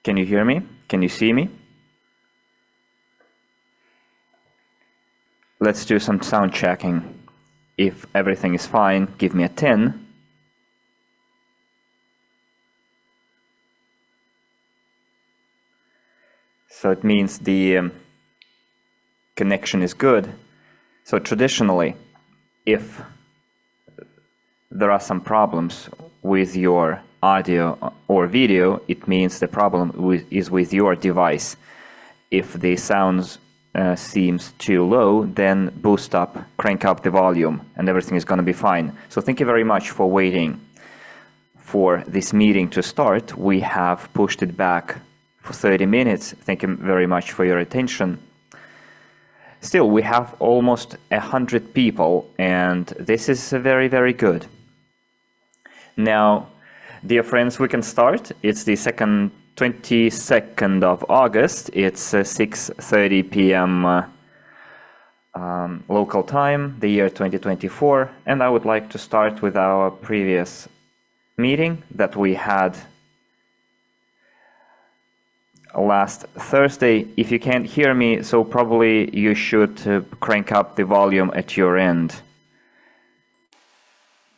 Can you hear me? Can you see me? Let's do some sound checking. If everything is fine, give me a 10. So it means the connection is good. So traditionally, if there are some problems with your audio or video, it means the problem is with your device. If the sound seems too low, then boost up, crank up the volume, and everything is going to be fine. So thank you very much for waiting for this meeting to start. We have pushed it back for 30 minutes. Thank you very much for your attention. Still, we have almost 100 people, and this is very, very good. Now, dear friends, we can start. It's the 22nd of August. It's 6:30 p.m. Local time, the year 2024, and I would like to start with our previous meeting that we had last Thursday. If you can't hear me, so probably you should crank up the volume at your end.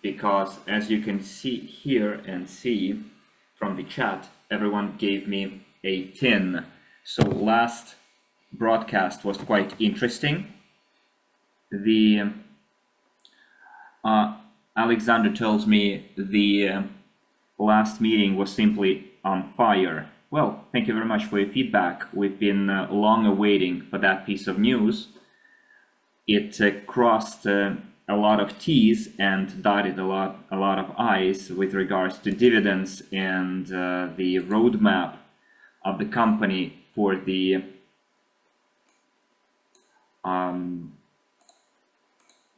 Because as you can see here and see from the chat, everyone gave me a 10. So last broadcast was quite interesting. The Alexander tells me the last meeting was simply on fire. Well, thank you very much for your feedback. We've been long awaiting for that piece of news. It crossed a lot of T's and dotted a lot of I's with regards to dividends and the roadmap of the company for the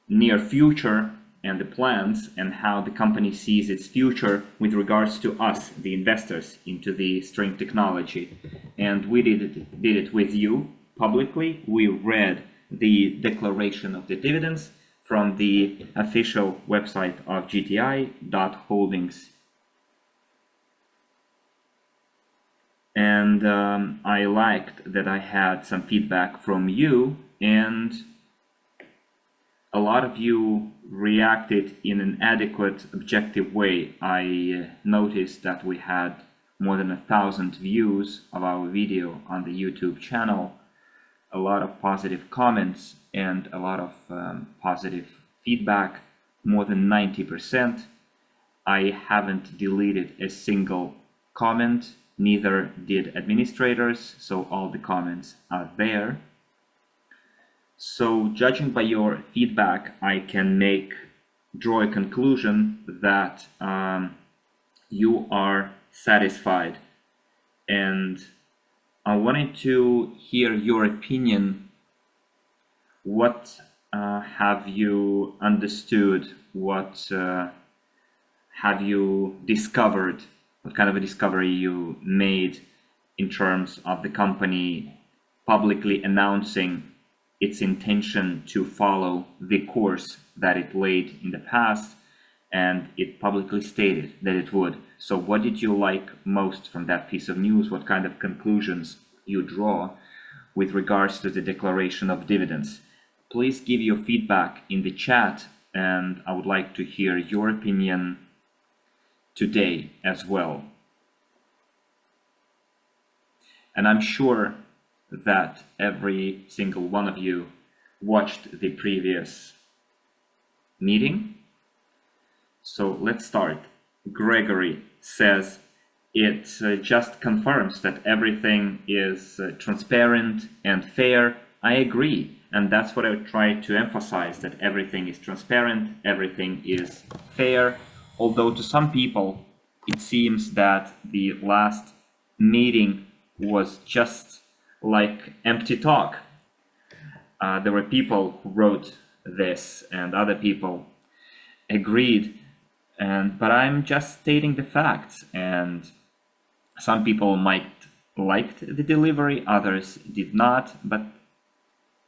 near future and the plans and how the company sees its future with regards to us, the investors, into the string technology. And we did it with you publicly. We read the declaration of the dividends from the official website of GTI.Holdings. And I liked that I had some feedback from you, and a lot of you reacted in an adequate, objective way. I noticed that we had more than 1,000 views of our video on the YouTube channel, a lot of positive comments, and a lot of positive feedback, more than 90%. I haven't deleted a single comment, neither did administrators, so all the comments are there. So judging by your feedback, I can draw a conclusion that you are satisfied. And I wanted to hear your opinion. What have you understood? What have you discovered? What kind of a discovery you made in terms of the company publicly announcing its intention to follow the course that it laid in the past, and it publicly stated that it would. So what did you like most from that piece of news? What kind of conclusions you draw with regards to the declaration of dividends? Please give your feedback in the chat, and I would like to hear your opinion today as well. And I'm sure that every single one of you watched the previous meeting. So let's start. Gregory says it just confirms that everything is transparent and fair. I agree. And that's what I would try to emphasize, that everything is transparent, everything is fair. Although to some people, it seems that the last meeting was just like empty talk. There were people who wrote this and other people agreed, but I'm just stating the facts, and some people might liked the delivery, others did not, but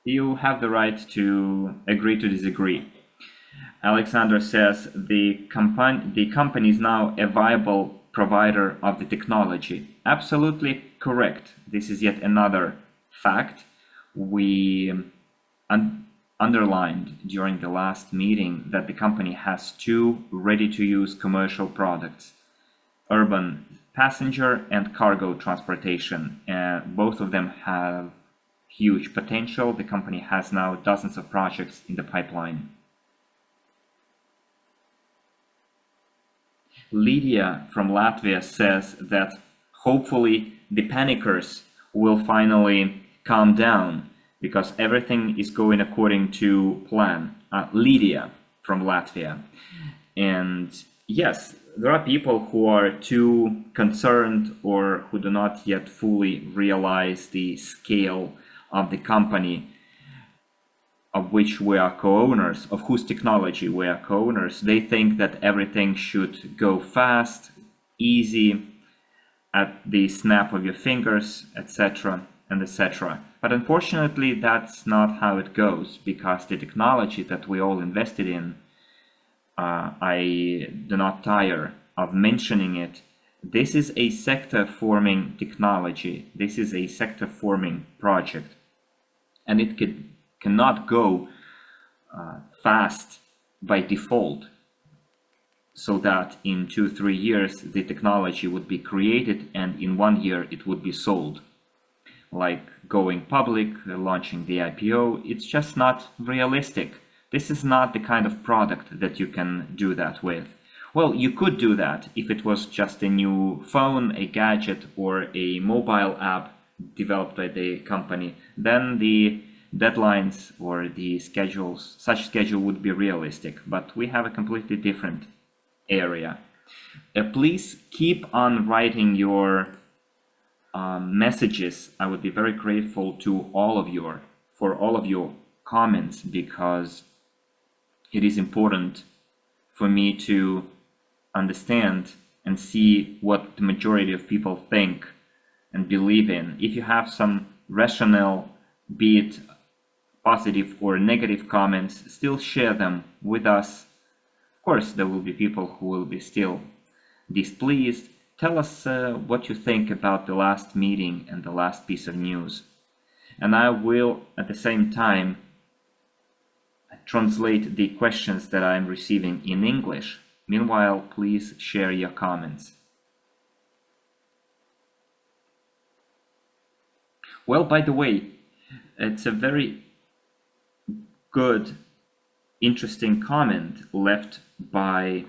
you have the right to agree to disagree. Alexander says the company is now a viable provider of the technology. Absolutely. correct. This is yet another fact we underlined during the last meeting, that the company has two ready-to-use commercial products: urban passenger and cargo transportation. Both of them have huge potential. The company has now dozens of projects in the pipeline. Lydia from Latvia says that hopefully the panickers will finally calm down because everything is going according to plan. Lydia from Latvia. And yes, there are people who are too concerned or who do not yet fully realize the scale of the company of which we are co-owners, of whose technology we are co-owners. They think that everything should go fast, easy, at the snap of your fingers, etc. and etc. But unfortunately, that's not how it goes, because the technology that we all invested in, I do not tire of mentioning it, this is a sector-forming technology. This is a sector-forming project. And it cannot go fast by default, so that in 2-3 years the technology would be created and in 1 year it would be sold. Like going public, launching the IPO, it's just not realistic. This is not the kind of product that you can do that with. Well, you could do that if it was just a new phone, a gadget, or a mobile app developed by the company. Then the deadlines or the schedules, such schedule would be realistic, but we have a completely different area. Please keep on writing your messages. I would be very grateful to for all of your comments, because it is important for me to understand and see what the majority of people think and believe in. If you have some rational, be it positive or negative comments, still share them with us. Of course, there will be people who will be still displeased. Tell us what you think about the last meeting and the last piece of news. And I will, at the same time, translate the questions that I'm receiving in English. Meanwhile, please share your comments. Well, by the way, it's a very good, interesting comment left by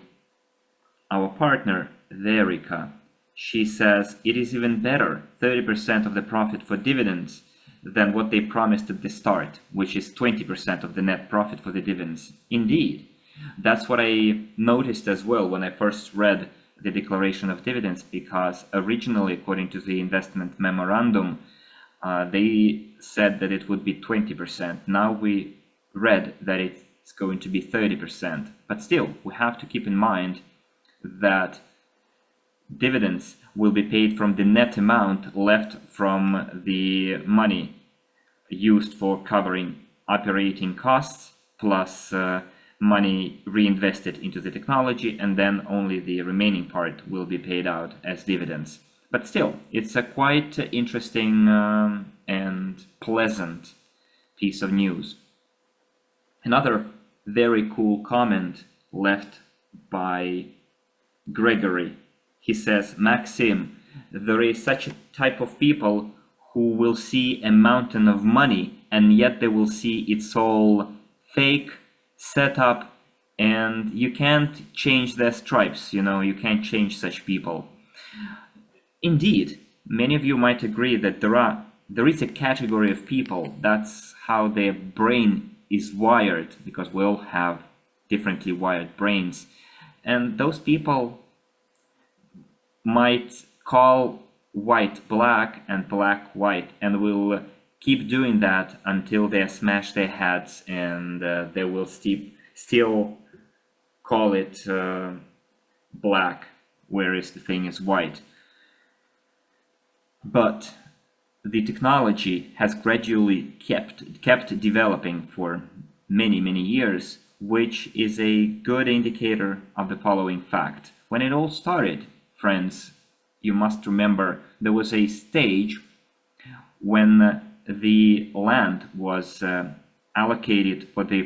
our partner, Verica. She says, it is even better, 30% of the profit for dividends, than what they promised at the start, which is 20% of the net profit for the dividends. Indeed, that's what I noticed as well when I first read the declaration of dividends, because originally, according to the investment memorandum, they said that it would be 20%. Now we read that it's going to be 30%. But still, we have to keep in mind that dividends will be paid from the net amount left from the money used for covering operating costs, plus money reinvested into the technology, and then only the remaining part will be paid out as dividends. But still, it's a quite interesting and pleasant piece of news. Another very cool comment left by Gregory. He says, Maxim, there is such a type of people who will see a mountain of money and yet they will see it's all fake, set up, and you can't change their stripes, you can't change such people. Indeed, many of you might agree that there is a category of people, that's how their brain is wired, because we all have differently wired brains, and those people might call white black and black white, and will keep doing that until they smash their heads, and they will still call it black, whereas the thing is white. But the technology has gradually kept developing for many years, which is a good indicator of the following fact. When it all started, friends, you must remember there was a stage when the land was allocated for the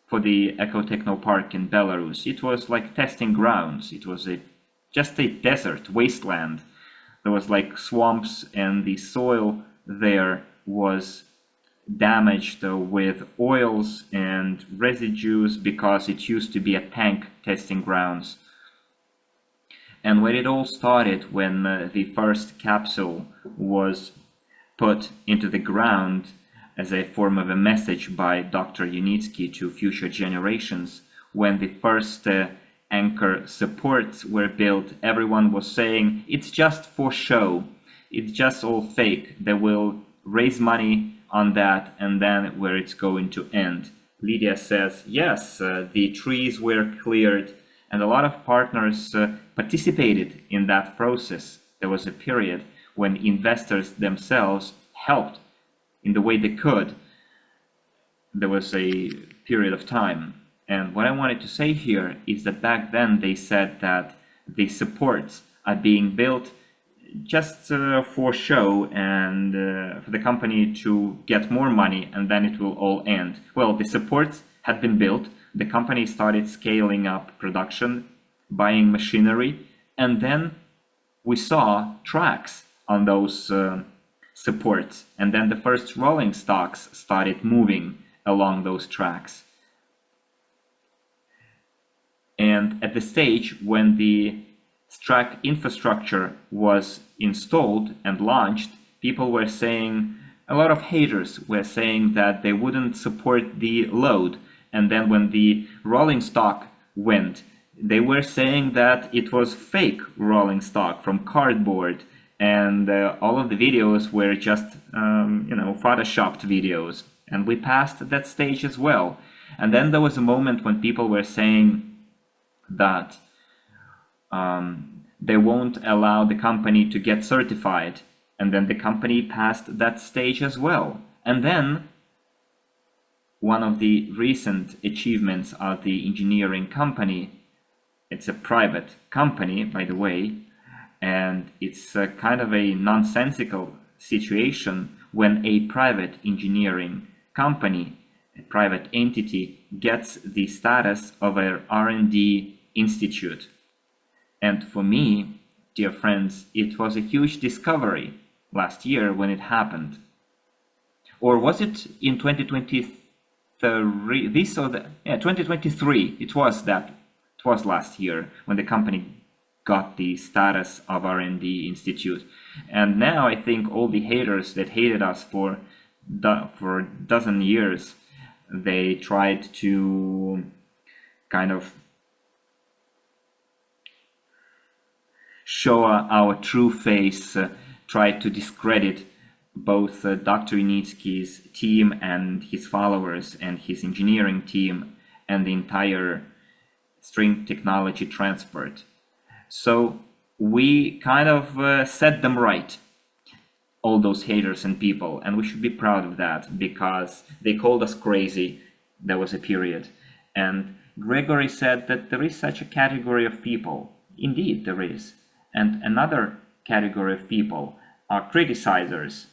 Ecotechno Park in Belarus. It was like testing grounds. It was just a desert wasteland. There was like swamps, and the soil there was damaged with oils and residues because it used to be a tank testing grounds. And when it all started, when the first capsule was put into the ground as a form of a message by Dr. Yunitsky to future generations, when the first anchor supports were built, everyone was saying it's just for show, it's just all fake, they will raise money on that and then where it's going to end. Lydia says, yes, the trees were cleared and a lot of partners participated in that process. There was a period when investors themselves helped in the way they could. There was a period of time. And what I wanted to say here is that back then they said that the supports are being built just for show and for the company to get more money, and then it will all end. Well, the supports had been built, the company started scaling up production, buying machinery, and then we saw tracks on those supports, and then the first rolling stocks started moving along those tracks. And at the stage when the track infrastructure was installed and launched, people were saying, a lot of haters were saying that they wouldn't support the load. And then when the rolling stock went, they were saying that it was fake rolling stock from cardboard, and all of the videos were just photoshopped videos. And we passed that stage as well. And then there was a moment when people were saying that they won't allow the company to get certified, and then the company passed that stage as well. And then one of the recent achievements of the engineering company, it's a private company, by the way, and it's a kind of a nonsensical situation when a private engineering company, a private entity, gets the status of an R&D institute. And for me, dear friends, it was a huge discovery last year when it happened. Or was it in 2023? 2023. It was last year when the company got the status of R&D institute. And now I think all the haters that hated us for a dozen years, they tried to kind of show our true face, tried to discredit both Dr. Yunitsky's team and his followers and his engineering team and the entire string technology transport. So we kind of set them right, all those haters and people, and we should be proud of that because they called us crazy. There was a period. And Gregory said that there is such a category of people. Indeed, there is. And another category of people are criticizers.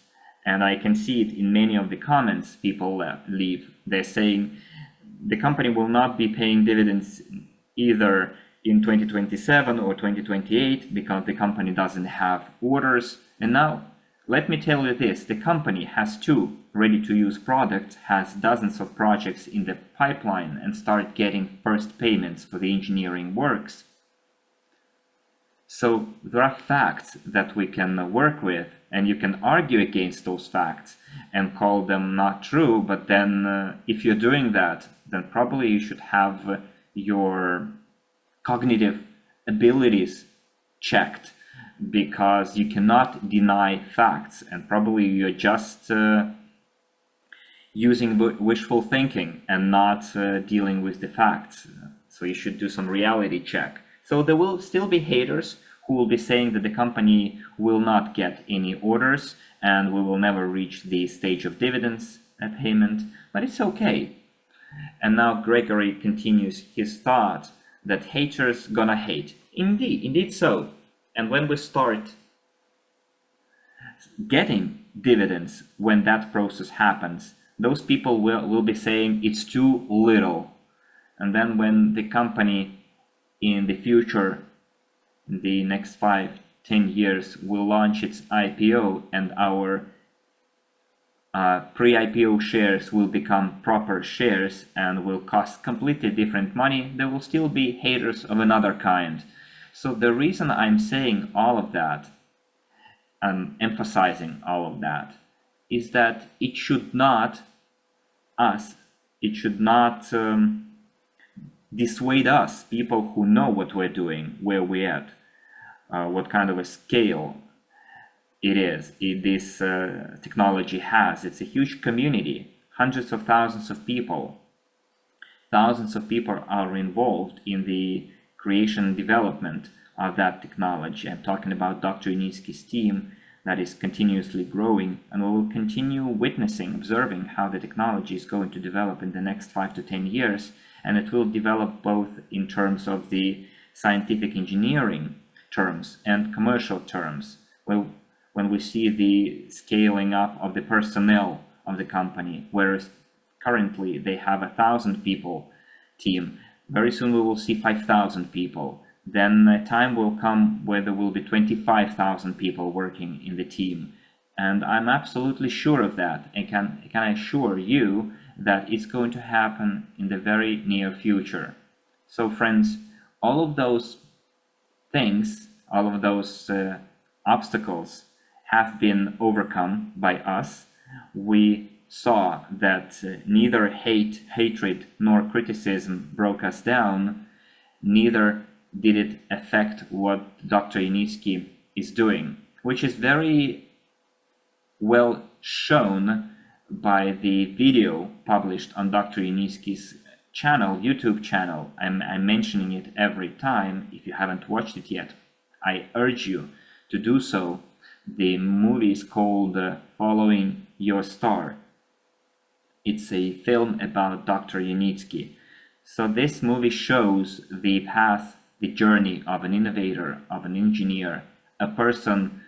And I can see it in many of the comments people leave. They're saying the company will not be paying dividends either in 2027 or 2028 because the company doesn't have orders. And now, let me tell you this, the company has 2 ready-to-use products, has dozens of projects in the pipeline, and start getting first payments for the engineering works. So there are facts that we can work with, and you can argue against those facts and call them not true, but then if you're doing that, then probably you should have your cognitive abilities checked, because you cannot deny facts, and probably you're just using wishful thinking and not dealing with the facts. So you should do some reality check. So there will still be haters who will be saying that the company will not get any orders and we will never reach the stage of dividends payment, but it's okay. And now Gregory continues his thought that haters gonna hate. Indeed so. And when we start getting dividends, when that process happens, those people will be saying it's too little. And then when the company in the future, in the next 5-10 years, will launch its IPO, and our pre-IPO shares will become proper shares and will cost completely different money, there will still be haters of another kind. So the reason I'm saying all of that, I'm emphasizing all of that, is that it should not dissuade us, people who know what we're doing, where we're at, what kind of a scale this technology has. It's a huge community, hundreds of thousands of people. Thousands of people are involved in the creation and development of that technology. I'm talking about Dr. Yunitsky's team that is continuously growing, and we will continue witnessing, observing how the technology is going to develop in the next 5 to 10 years. And it will develop both in terms of the scientific engineering terms and commercial terms. Well, when we see the scaling up of the personnel of the company, whereas currently they have 1,000 people team, very soon we will see 5,000 people. Then a time will come where there will be 25,000 people working in the team. And I'm absolutely sure of that, and can assure you that it's going to happen in the very near future. So friends, all of those things, all of those obstacles have been overcome by us. We saw that neither hatred nor criticism broke us down, neither did it affect what Dr. Yunitsky is doing, which is very well shown by the video published on Dr. Yunitsky's channel, YouTube channel. I'm mentioning it every time. If you haven't watched it yet, I urge you to do so. The movie is called Following Your Star. It's a film about Dr. Yunitsky. So this movie shows the path, the journey of an innovator, of an engineer, a person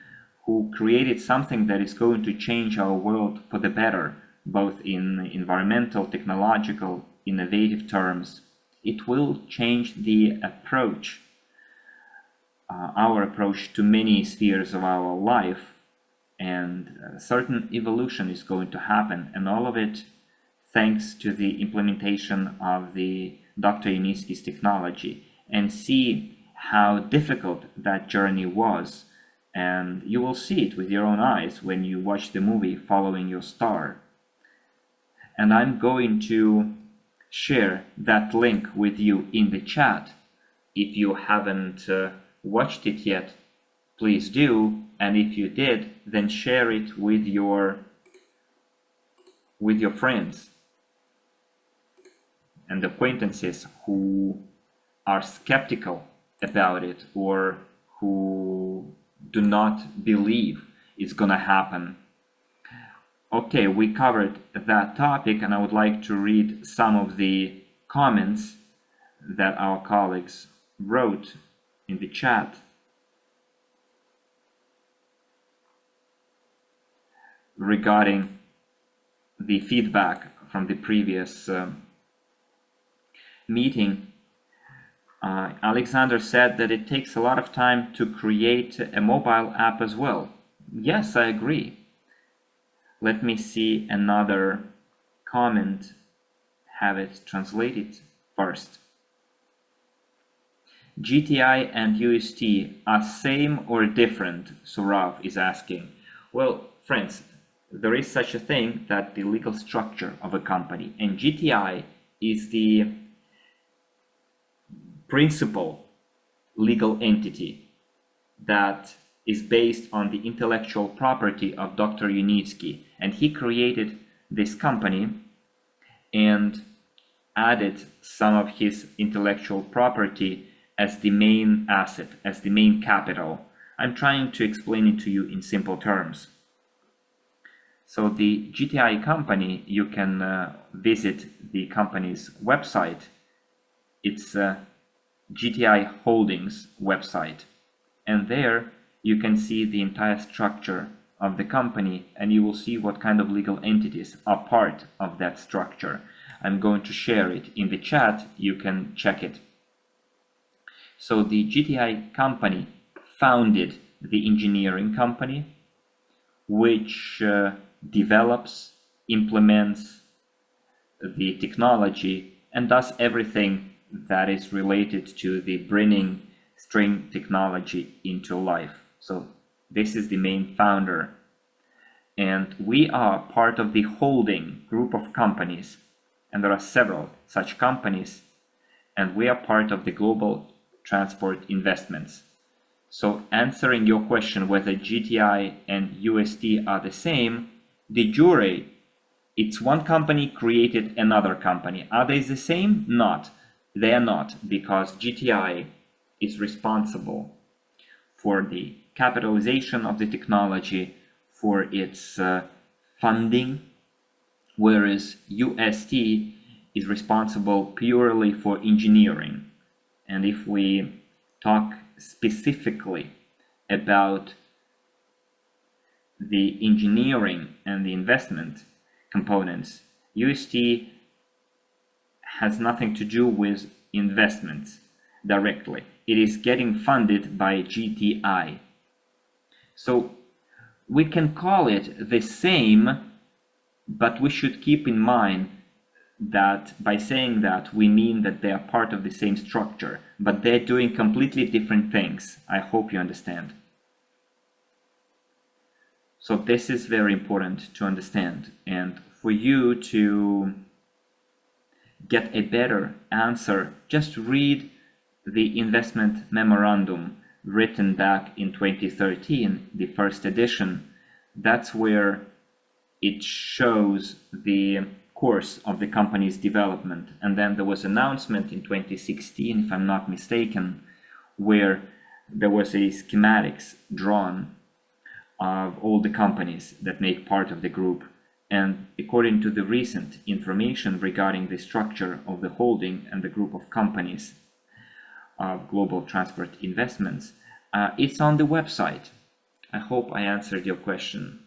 who created something that is going to change our world for the better, both in environmental, technological, innovative terms. It will change the approach, our approach to many spheres of our life, and a certain evolution is going to happen, and all of it thanks to the implementation of the Dr. Yunitsky's technology. And see how difficult that journey was, and you will see it with your own eyes when you watch the movie Following Your Star. And I'm going to share that link with you in the chat. If you haven't watched it yet, please do, and if you did, then share it with your friends and acquaintances who are skeptical about it, or who do not believe it's gonna happen. Okay, we covered that topic, and I would like to read some of the comments that our colleagues wrote in the chat regarding the feedback from the previous meeting. Alexander said that it takes a lot of time to create a mobile app as well. Yes, I agree. Let me see another comment, have it translated first. GTI and UST are same or different? Surav is asking. Well, friends, there is such a thing that the legal structure of a company, and GTI is the principal legal entity that is based on the intellectual property of Dr. Yunitsky, and he created this company and added some of his intellectual property as the main asset, as the main capital. I'm trying to explain it to you in simple terms. So the GTI company, you can visit the company's website. It's GTI Holdings website. and there you can see the entire structure of the company, and you will see what kind of legal entities are part of that structure. I'm going to share it in the chat, you can check it. So the GTI company founded the engineering company, which develops, implements the technology, and does everything that is related to the bringing string technology into life. So this is the main founder, and we are part of the holding group of companies, and there are several such companies, and we are part of the global transport investments. So answering your question whether GTI and UST are the same, de jure, it's one company created another company. Are they the same? Not. They are not, because GTI is responsible for the capitalization of the technology, for its funding, whereas UST is responsible purely for engineering. And if we talk specifically about the engineering and the investment components, UST has nothing to do with investments directly. It is getting funded by GTI. So we can call it the same, but we should keep in mind that by saying that, we mean that they are part of the same structure, but they're doing completely different things. I hope you understand. So this is very important to understand, and for you to get a better answer, just read the investment memorandum written back in 2013, the first edition. That's where it shows the course of the company's development. And then there was an announcement in 2016, if I'm not mistaken, where there was a schematics drawn of all the companies that make part of the group. And according to the recent information regarding the structure of the holding and the group of companies of global transport investments, it's on the website. I hope I answered your question.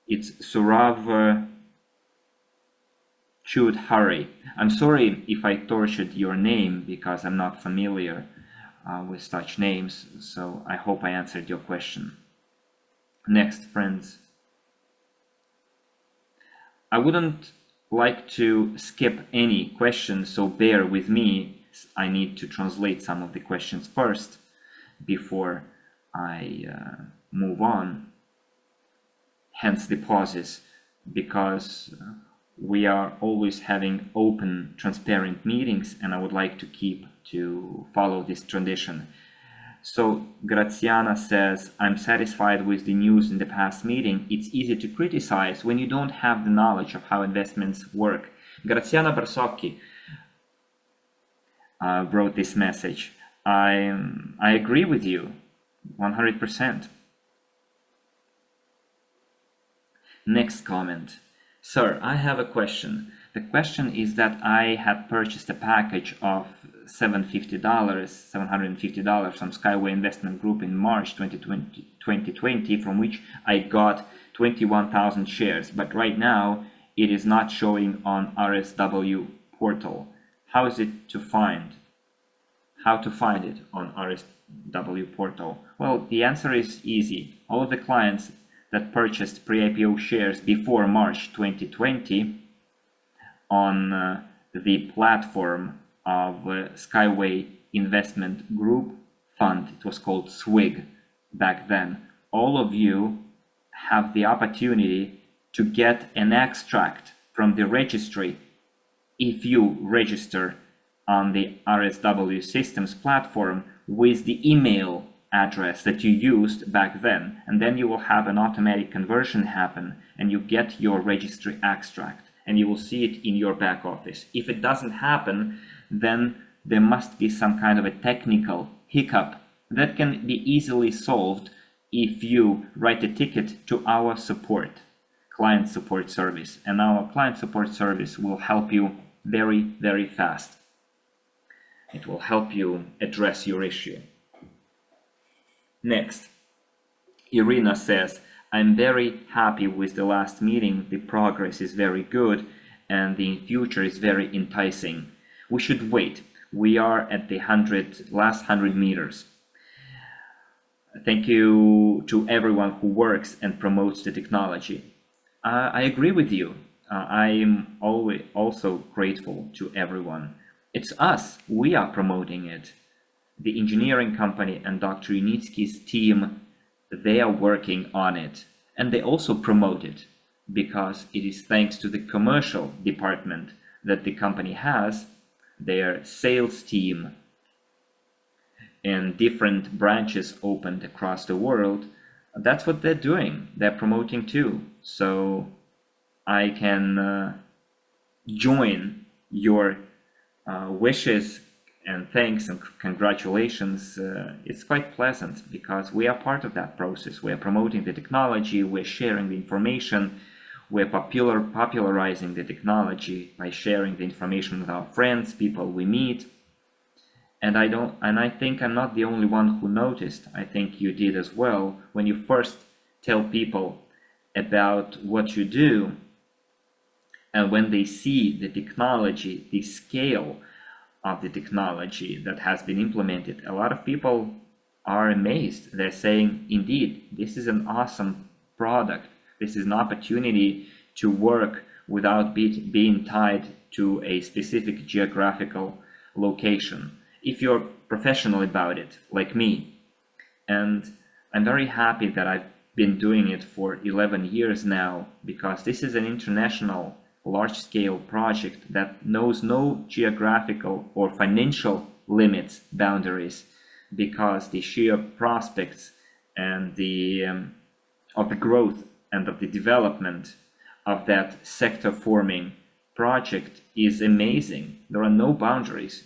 It's Surav Chudhari. I'm sorry if I tortured your name, because I'm not familiar with such names, so I hope I answered your question. Next, friends. I wouldn't like to skip any questions, so bear with me. I need to translate some of the questions first before I move on. Hence the pauses, because we are always having open, transparent meetings, and I would like to follow this tradition. So Graziana says, I'm satisfied with the news in the past meeting. It's easy to criticize when you don't have the knowledge of how investments work. Graziana Barsocchi wrote this message. I agree with you 100%. Next comment. Sir, I have a question. The question is that I had purchased a package of $750 from Skyway Investment Group in March 2020, from which I got 21,000 shares, but right now it is not showing on RSW portal. How to find it on RSW portal? Well, the answer is easy. All of the clients that purchased pre-IPO shares before March 2020 on the platform of Skyway Investment Group Fund, it was called SWIG back then, all of you have the opportunity to get an extract from the registry if you register on the RSW Systems platform with the email address that you used back then, and then you will have an automatic conversion happen and you get your registry extract and you will see it in your back office. If it doesn't happen, then there must be some kind of a technical hiccup that can be easily solved if you write a ticket to our client support service, and our client support service will help you very, very fast. It will help you address your issue. Next, Irina says, I'm very happy with the last meeting. The progress is very good and the future is very enticing. We should wait. We are at the last 100 meters. Thank you to everyone who works and promotes the technology. I agree with you. I'm always also grateful to everyone. It's us. We are promoting it. The engineering company and Dr. Unitsky's team, they are working on it. And they also promote it because it is thanks to the commercial department that the company has, their sales team, and different branches opened across the world. That's what they're doing. They're promoting too. So I can join your wishes and thanks and congratulations. It's quite pleasant because we are part of that process. We're promoting the technology, we're sharing the information, we're popularizing the technology by sharing the information with our friends, people we meet. And I think I'm not the only one who noticed. I think you did as well. When you first tell people about what you do, and when they see the technology, the scale of the technology that has been implemented, a lot of people are amazed. They're saying, indeed, this is an awesome product. This is an opportunity to work without being tied to a specific geographical location. If you're professional about it, like me, and I'm very happy that I've been doing it for 11 years now, because this is an international large-scale project that knows no geographical or financial limits, boundaries, because the sheer prospects and the of the growth and of the development of that sector-forming project is amazing. There are no boundaries.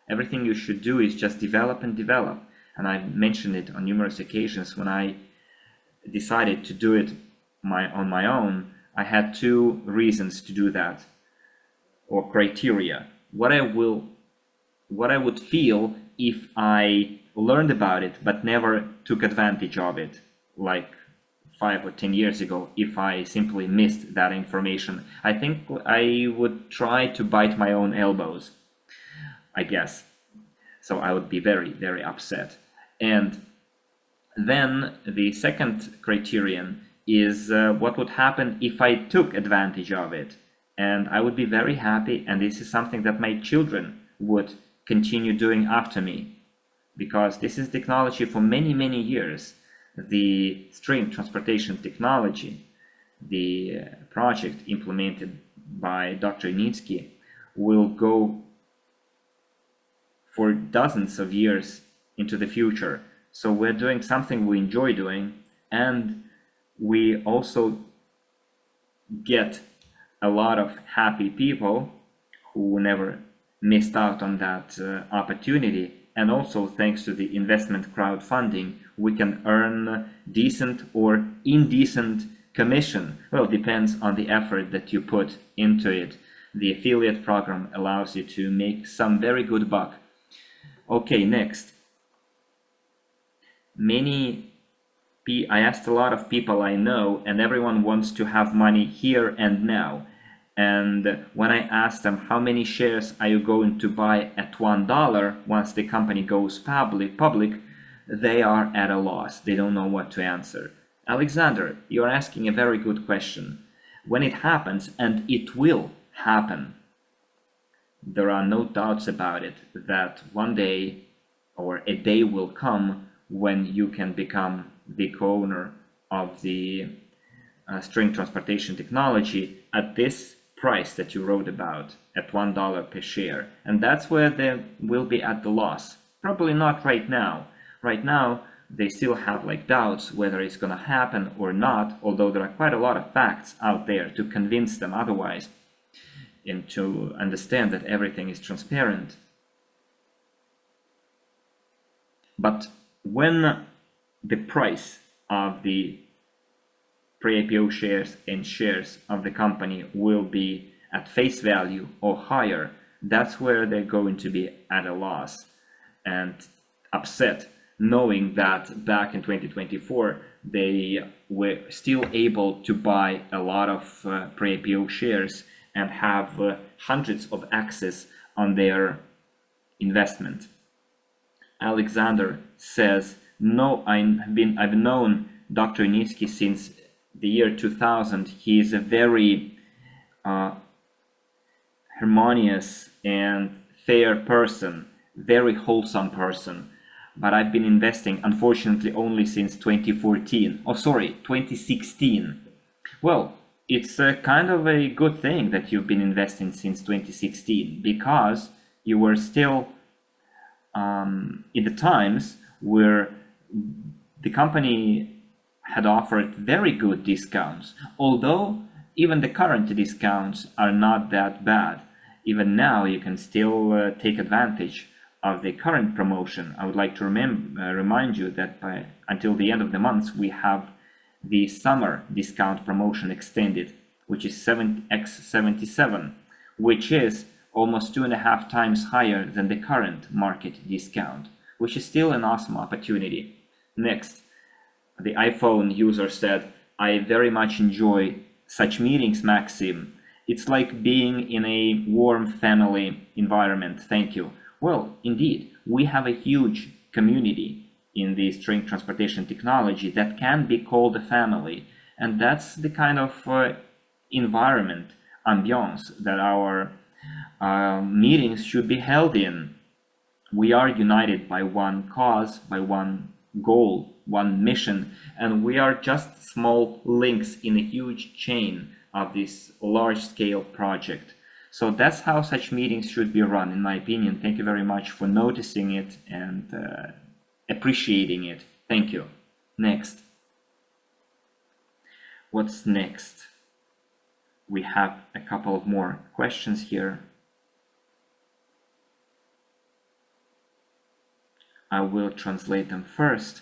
Everything you should do is just develop and develop. And I've mentioned it on numerous occasions. When I decided to do it on my own, I had two reasons to do that, or criteria. What I would feel if I learned about it but never took advantage of it, like 5 or 10 years ago. If I simply missed that information, I think I would try to bite my own elbows, I guess. So I would be very, very upset. And then the second criterion is what would happen if I took advantage of it. And I would be very happy, and this is something that my children would continue doing after me, because this is technology for many, many years. The string transportation technology, the project implemented by Dr. Unitsky, will go for dozens of years into the future. So we're doing something we enjoy doing, and we also get a lot of happy people who never missed out on that opportunity. And also, thanks to the investment crowdfunding, we can earn decent or indecent commission. Well, depends on the effort that you put into it. The affiliate program allows you to make some very good buck. Okay, next. I asked a lot of people I know, and everyone wants to have money here and now. And when I asked them, how many shares are you going to buy at $1 once the company goes public, they are at a loss. They don't know what to answer. Alexander, you're asking a very good question. When it happens, and it will happen, there are no doubts about it, that one day or a day will come when you can become the co-owner of the string transportation technology at this price that you wrote about, at $1 per share. And that's where they will be at the loss. Probably not right now. Right now, they still have doubts whether it's going to happen or not, although there are quite a lot of facts out there to convince them otherwise, and to understand that everything is transparent. But when the price of the pre-IPO shares and shares of the company will be at face value or higher, that's where they're going to be at a loss and upset knowing that back in 2024 they were still able to buy a lot of pre-IPO shares and have hundreds of access on their investment. Alexander says, no, I've known Dr. Unitsky since the year 2000. He is a very harmonious and fair person, very wholesome person. But I've been investing, unfortunately, only since 2014. Oh, sorry, 2016. Well, it's a kind of a good thing that you've been investing since 2016, because you were still in the times where the company had offered very good discounts, although even the current discounts are not that bad. Even now you can still take advantage of the current promotion. I would like to remind you that until the end of the month we have the summer discount promotion extended, which is 7x77, which is almost 2.5 times higher than the current market discount, which is still an awesome opportunity. Next, the iPhone user said, I very much enjoy such meetings, Maxim. It's like being in a warm family environment. Thank you. Well, indeed, we have a huge community in the string transportation technology that can be called a family. And that's the kind of environment, ambiance, that our meetings should be held in. We are united by one cause, by one goal, one mission, and we are just small links in a huge chain of this large-scale project. So that's how such meetings should be run, in my opinion. Thank you very much for noticing it and appreciating it. Thank you. Next. What's next? We have a couple of more questions here. I will translate them first.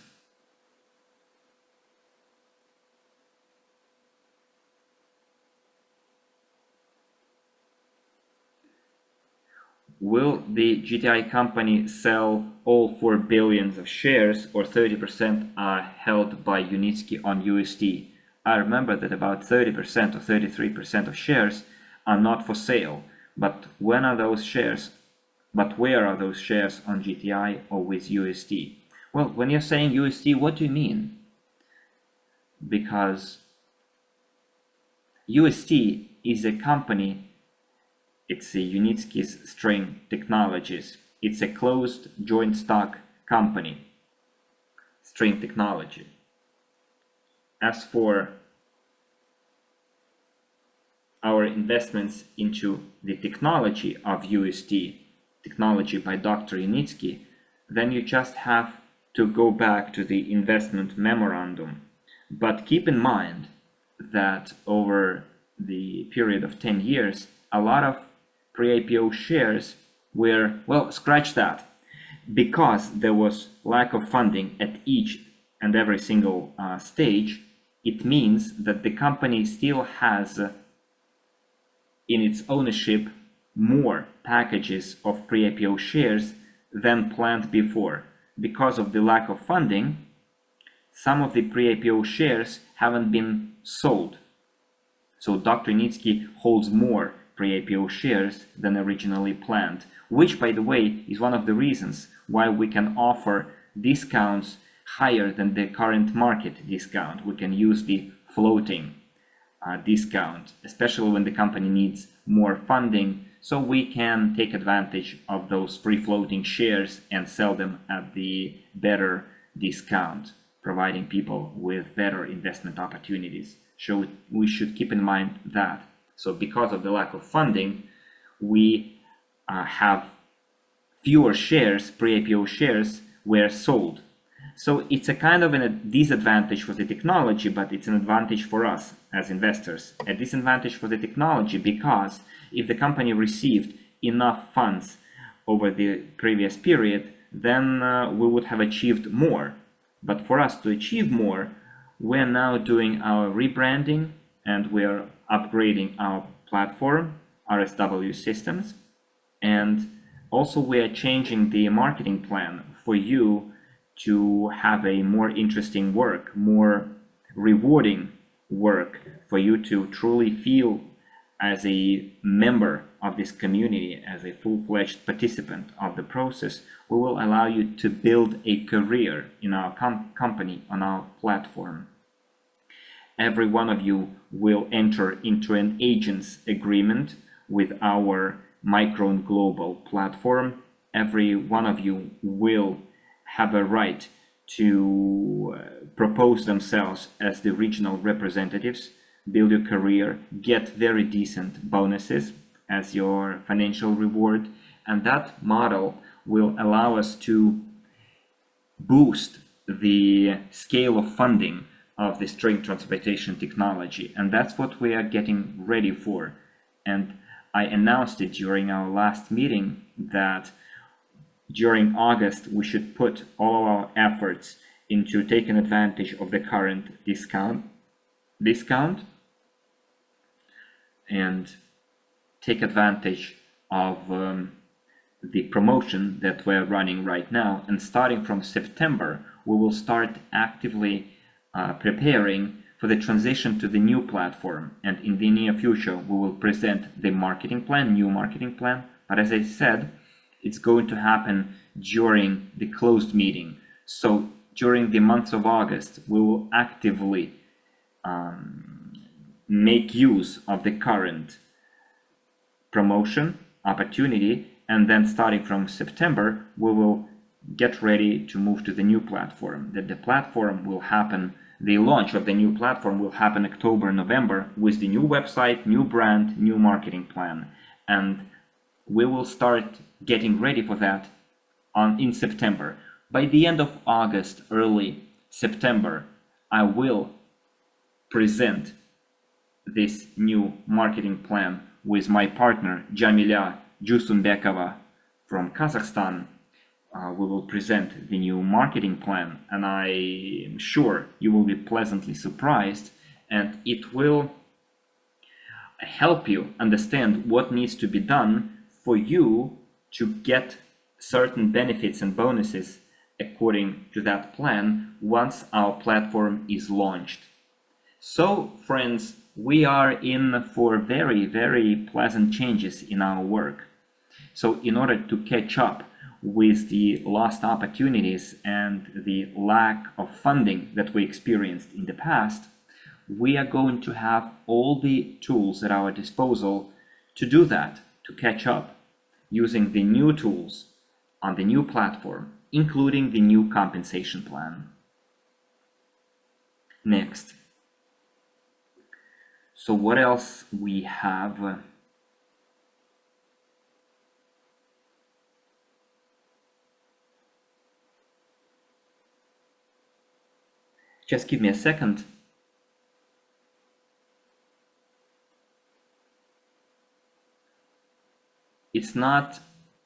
Will the GTI company sell all 4 billions of shares, or 30% are held by Unitsky on USD? I remember that about 30% or 33% of shares are not for sale. But when are those shares? But where are those shares on GTI or with USD? Well, when you're saying USD, what do you mean? Because USD is a company. It's a Unitsky's String Technologies. It's a closed joint stock company, String Technology. As for our investments into the technology of USD, technology by Dr. Unitsky, then you just have to go back to the investment memorandum. But keep in mind that over the period of 10 years, a lot of pre-IPO shares were, well, scratch that, because there was lack of funding at each and every single stage. It means that the company still has in its ownership more packages of pre-IPO shares than planned before. Because of the lack of funding, some of the pre-IPO shares haven't been sold. So Dr. Unitsky holds more pre-IPO shares than originally planned, which, by the way, is one of the reasons why we can offer discounts higher than the current market discount. We can use the floating discount, especially when the company needs more funding, so we can take advantage of those free-floating shares and sell them at the better discount, providing people with better investment opportunities. So we should keep in mind that. So because of the lack of funding, we have fewer shares, pre-IPO shares, were sold. So it's a kind of a disadvantage for the technology, but it's an advantage for us as investors. A disadvantage for the technology because if the company received enough funds over the previous period, then we would have achieved more. But for us to achieve more, we're now doing our rebranding and we're upgrading our platform, RSW systems, and also we are changing the marketing plan for you to have a more interesting work, more rewarding work, for you to truly feel as a member of this community, as a full-fledged participant of the process, we will allow you to build a career in our company, on our platform. Every one of you will enter into an agent's agreement with our micro and global platform. Every one of you will have a right to propose themselves as the regional representatives, build your career, get very decent bonuses as your financial reward. And that model will allow us to boost the scale of funding of the string transportation technology. And that's what we are getting ready for. And I announced it during our last meeting that during August, we should put all our efforts into taking advantage of the current discount and take advantage of the promotion that we're running right now. And starting from September, we will start actively preparing for the transition to the new platform. And in the near future, we will present the marketing plan, new marketing plan. But as I said, it's going to happen during the closed meeting. So during the month of August, we will actively make use of the current promotion opportunity. And then starting from September, we will get ready to move to the new platform. That the platform will happen, the launch of the new platform will happen October, November, with the new website, new brand, new marketing plan. And we will start getting ready for that in September. By the end of August, early September, I will present this new marketing plan with my partner Jamila Jusumbekova from Kazakhstan. We will present the new marketing plan, and I am sure you will be pleasantly surprised, and it will help you understand what needs to be done for you to get certain benefits and bonuses according to that plan once our platform is launched. So, friends, we are in for very, very pleasant changes in our work. So in order to catch up with the lost opportunities and the lack of funding that we experienced in the past, we are going to have all the tools at our disposal to do that, to catch up, using the new tools on the new platform, including the new compensation plan. Next. So what else we have? Just give me a second. It's not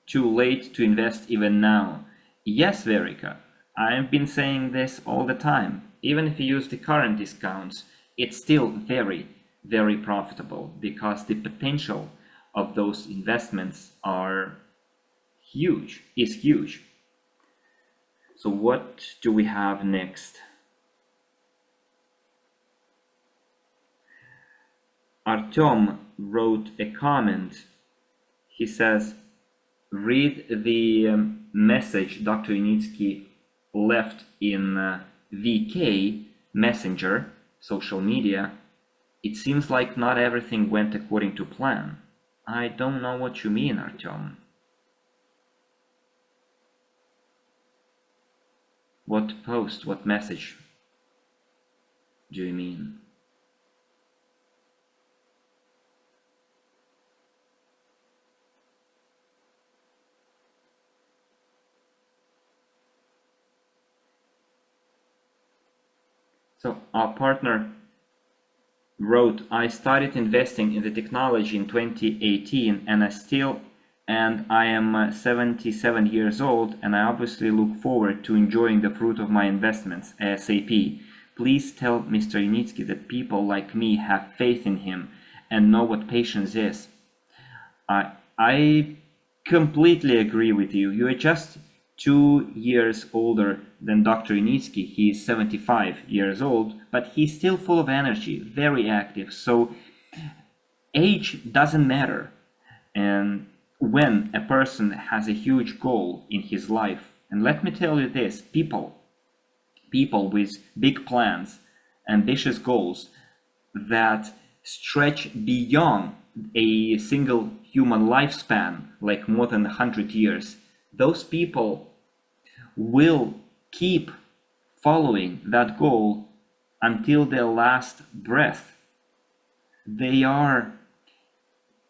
too late to invest even now. Yes, Verica, I've been saying this all the time. Even if you use the current discounts, it's still very, very profitable because the potential of those investments is huge. So what do we have next? Artyom wrote a comment. He says, read the message Dr. Unitsky left in VK Messenger, social media. It seems like not everything went according to plan. I don't know what you mean, Artyom. What post, what message do you mean? So our partner wrote, I started investing in the technology in 2018 and I am 77 years old and I obviously look forward to enjoying the fruit of my investments ASAP. Please tell Mr. Unitsky that people like me have faith in him and know what patience is. I completely agree with you. You are just 2 years older than Dr. Initsky. He is 75 years old, but he's still full of energy, very active. So age doesn't matter. And when a person has a huge goal in his life, and let me tell you this, people with big plans, ambitious goals that stretch beyond a single human lifespan, like more than 100 years, those people will keep following that goal until their last breath. They are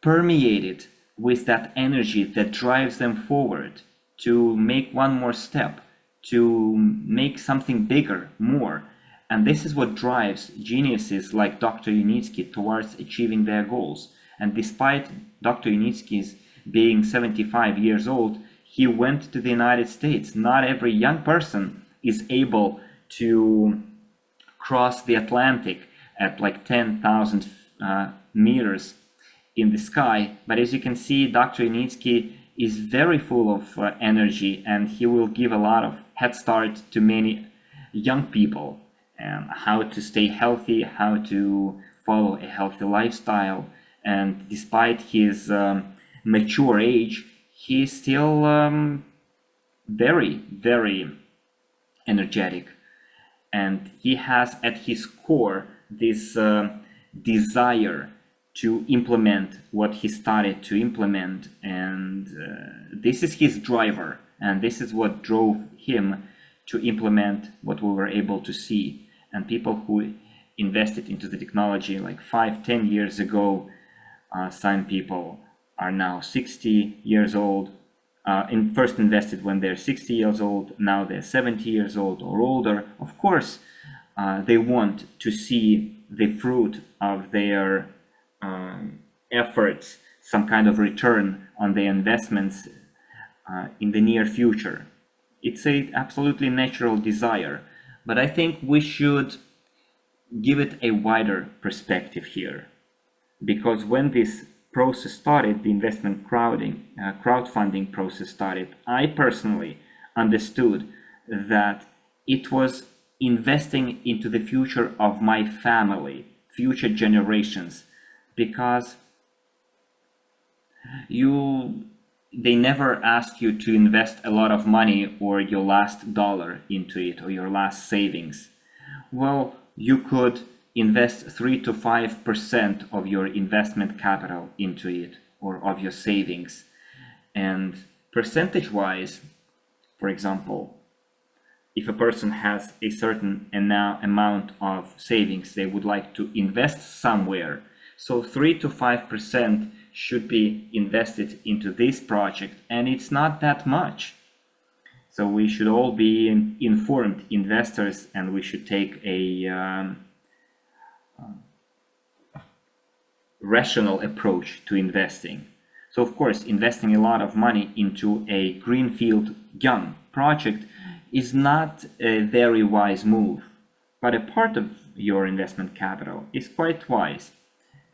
permeated with that energy that drives them forward to make one more step, to make something bigger, more. And this is what drives geniuses like Dr. Unitsky towards achieving their goals. And despite Dr. Unitsky's being 75 years old, he went to the United States. Not every young person is able to cross the Atlantic at like 10,000 meters in the sky. But as you can see, Dr. Unitsky is very full of energy, and he will give a lot of head start to many young people, and how to stay healthy, how to follow a healthy lifestyle. And despite his mature age, he is still very, very energetic. And he has at his core this desire to implement what he started to implement. And this is his driver. And this is what drove him to implement what we were able to see. And people who invested into the technology like 5-10 years ago, some people are now 60 years old, and first invested when they're 60 years old, now they're 70 years old or older. Of course, they want to see the fruit of their efforts, some kind of return on their investments in the near future. It's a absolutely natural desire, but I think we should give it a wider perspective here, because when this process started, the investment crowdfunding process started, I personally understood that it was investing into the future of my family, future generations, because they never ask you to invest a lot of money or your last dollar into it or your last savings. Well, you could invest 3 to 5% of your investment capital into it, or of your savings. And percentage-wise, for example, if a person has a certain amount of savings they would like to invest somewhere, so 3 to 5% should be invested into this project, and it's not that much. So we should all be informed investors, and we should take a rational approach to investing. So of course, investing a lot of money into a greenfield young project is not a very wise move, but a part of your investment capital is quite wise.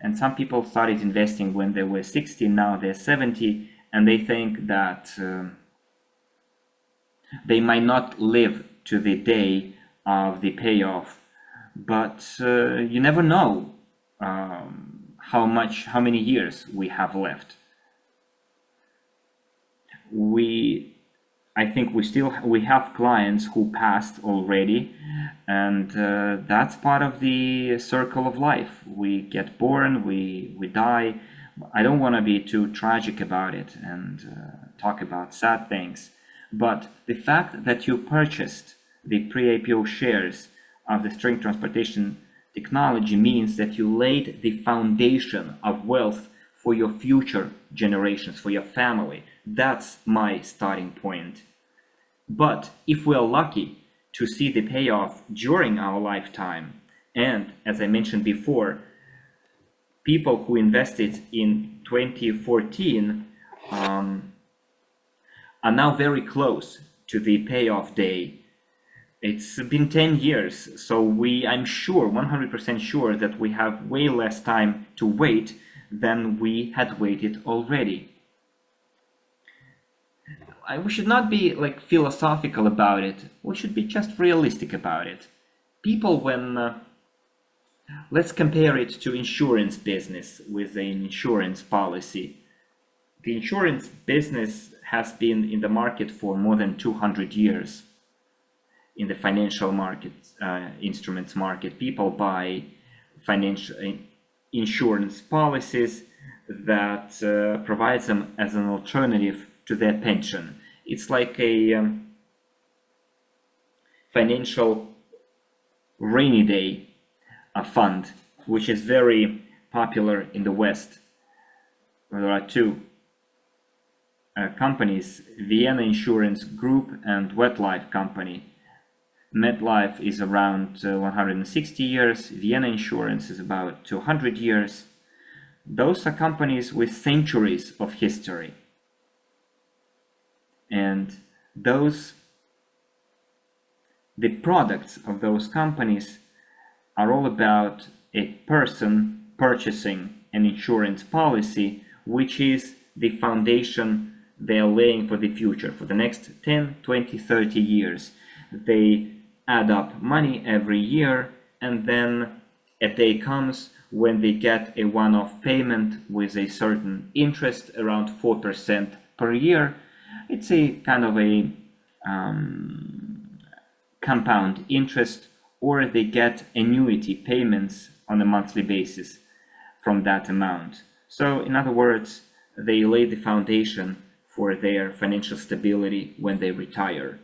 And some people started investing when they were 60, now they're 70, and they think that they might not live to the day of the payoff. But you never know how many years we have left. I think we have clients who passed already, and that's part of the circle of life. We get born, we die. I don't want to be too tragic about it and talk about sad things, but the fact that you purchased the pre-IPO shares of the string transportation technology means that you laid the foundation of wealth for your future generations, for your family. That's my starting point. But if we are lucky to see the payoff during our lifetime, and as I mentioned before, people who invested in 2014 are now very close to the payoff day. It's been 10 years, so I'm sure, 100% sure, that we have way less time to wait than we had waited already. we should not be like philosophical about it. We should be just realistic about it. People, when let's compare it to insurance business with an insurance policy. The insurance business has been in the market for more than 200 years. In the financial market, instruments market, people buy financial insurance policies that provides them as an alternative to their pension. It's like a financial rainy day fund, which is very popular in the West. There are two companies, Vienna Insurance Group and MetLife Company. MetLife is around 160 years, Vienna Insurance is about 200 years. Those are companies with centuries of history. And the products of those companies are all about a person purchasing an insurance policy, which is the foundation they are laying for the future, for the next 10, 20, 30 years. They add up money every year, and then a day comes when they get a one-off payment with a certain interest, around 4% per year. It's a kind of a compound interest, or they get annuity payments on a monthly basis from that amount. So in other words, they lay the foundation for their financial stability when they retire.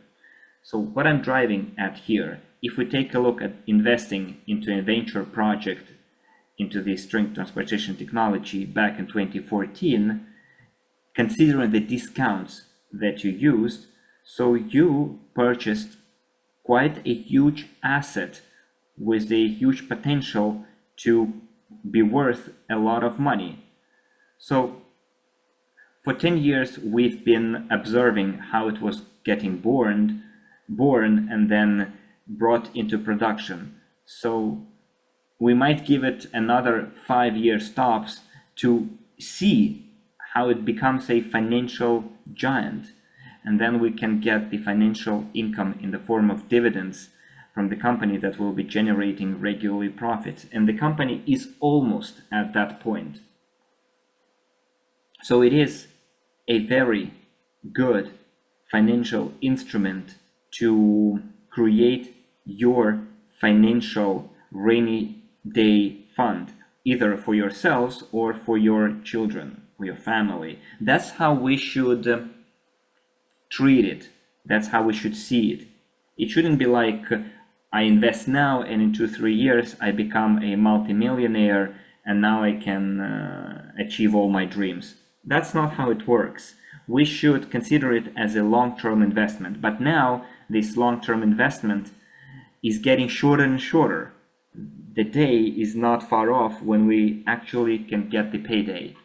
So what I'm driving at here, if we take a look at investing into a venture project into the string transportation technology back in 2014, considering the discounts that you used, so you purchased quite a huge asset with a huge potential to be worth a lot of money. So for 10 years, we've been observing how it was getting born and then brought into production. So we might give it another 5 years tops to see how it becomes a financial giant. And then we can get the financial income in the form of dividends from the company that will be generating regularly profits. And the company is almost at that point. So it is a very good financial instrument to create your financial rainy day fund, either for yourselves or for your children, for your family. That's how we should treat it. That's how we should see it. It shouldn't be like I invest now and in 2-3 years I become a multimillionaire and now I can achieve all my dreams. That's not how it works. We should consider it as a long-term investment. But now this long-term investment is getting shorter and shorter. The day is not far off when we actually can get the payday.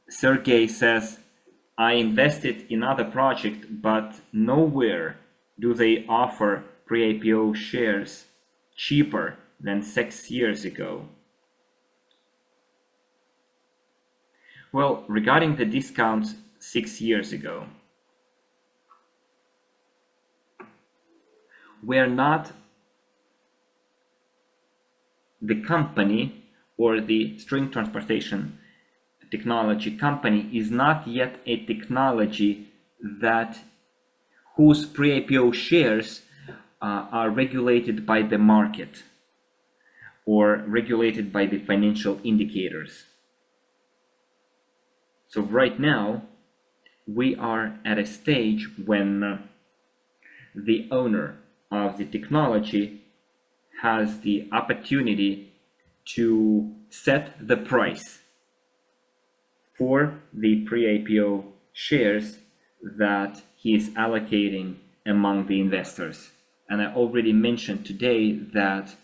Sergey says, I invested in other project, but nowhere do they offer pre-IPO shares cheaper than 6 years ago. Well, regarding the discounts 6 years ago, we're not the company, or the string transportation technology company is not yet a technology that whose pre-IPO shares are regulated by the market or regulated by the financial indicators. So right now we are at a stage when the owner of the technology has the opportunity to set the price for the pre-IPO shares that he is allocating among the investors. And I already mentioned today that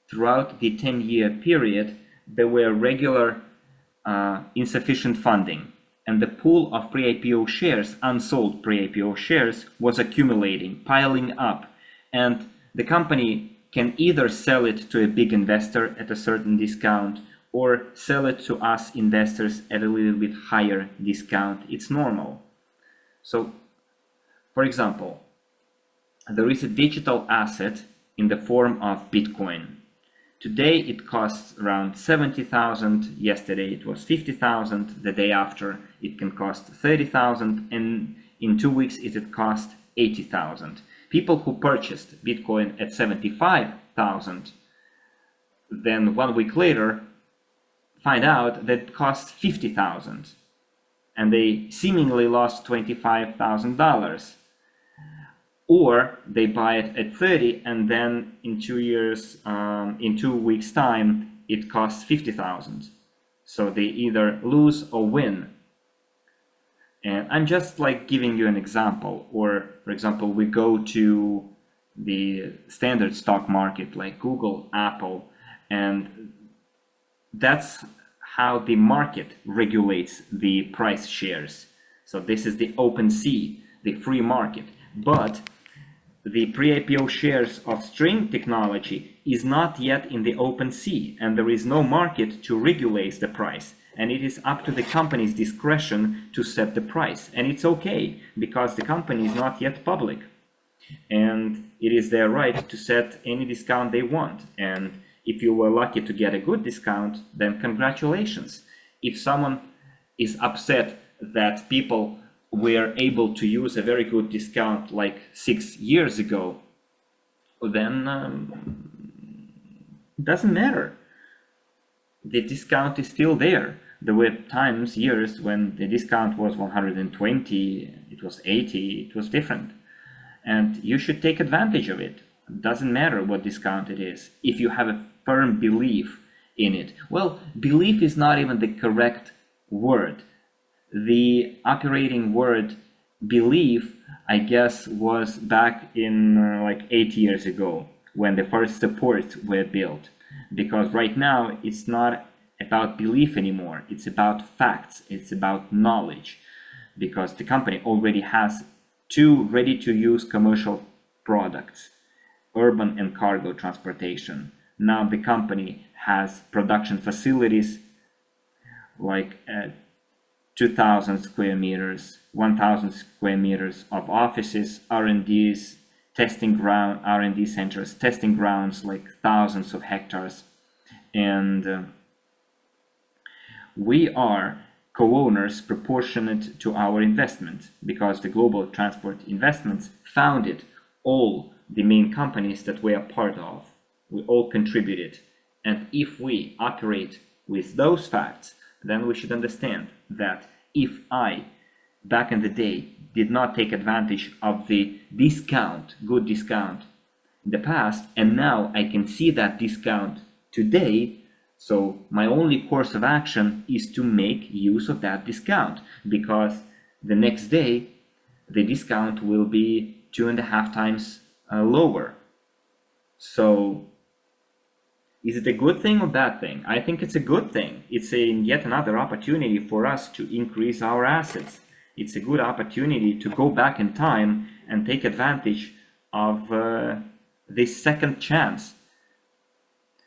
throughout the 10-year period, there were regular insufficient funding, and the pool of pre-IPO shares, unsold pre-IPO shares, was accumulating, piling up, and the company can either sell it to a big investor at a certain discount or sell it to us investors at a little bit higher discount. It's normal. So, for example, there is a digital asset in the form of Bitcoin. Today it costs around 70,000, yesterday it was 50,000, the day after it can cost 30,000, and in 2 weeks it would cost 80,000. People who purchased Bitcoin at 75,000, then 1 week later find out that it costs 50,000, and they seemingly lost $25,000. Or they buy it at 30, and then in 2 years, in 2 weeks time, it costs 50,000. So they either lose or win. And I'm just like giving you an example. Or for example, we go to the standard stock market like Google, Apple, and that's how the market regulates the price shares. So this is the open sea, the free market. But the pre-IPO shares of string technology is not yet in the open sea, and there is no market to regulate the price. And it is up to the company's discretion to set the price. And it's okay, because the company is not yet public. And it is their right to set any discount they want. And if you were lucky to get a good discount, then congratulations. If someone is upset that people were able to use a very good discount like 6 years ago, then it doesn't matter. The discount is still there. There were times, years, when the discount was 120, it was 80, it was different. And you should take advantage of it. It doesn't matter what discount it is, if you have a firm belief in it. Well, belief is not even the correct word. The operating word belief, I guess, was back in like 8 years ago when the first supports were built. Because right now it's not about belief anymore. It's about facts. It's about knowledge. Because the company already has 2 ready-to-use commercial products, urban and cargo transportation. Now the company has production facilities like 2,000 square meters, 1,000 square meters of offices, R&Ds, testing ground, R&D centers, testing grounds like thousands of hectares. And we are co-owners proportionate to our investment, because the global transport investments founded all the main companies that we are part of. We all contributed. And if we operate with those facts, then we should understand that if I, back in the day, did not take advantage of the discount, good discount in the past, and now I can see that discount today, so my only course of action is to make use of that discount, because the next day the discount will be 2.5 times lower. So is it a good thing or bad thing? I think it's a good thing. It's yet another opportunity for us to increase our assets. It's a good opportunity to go back in time and take advantage of this second chance.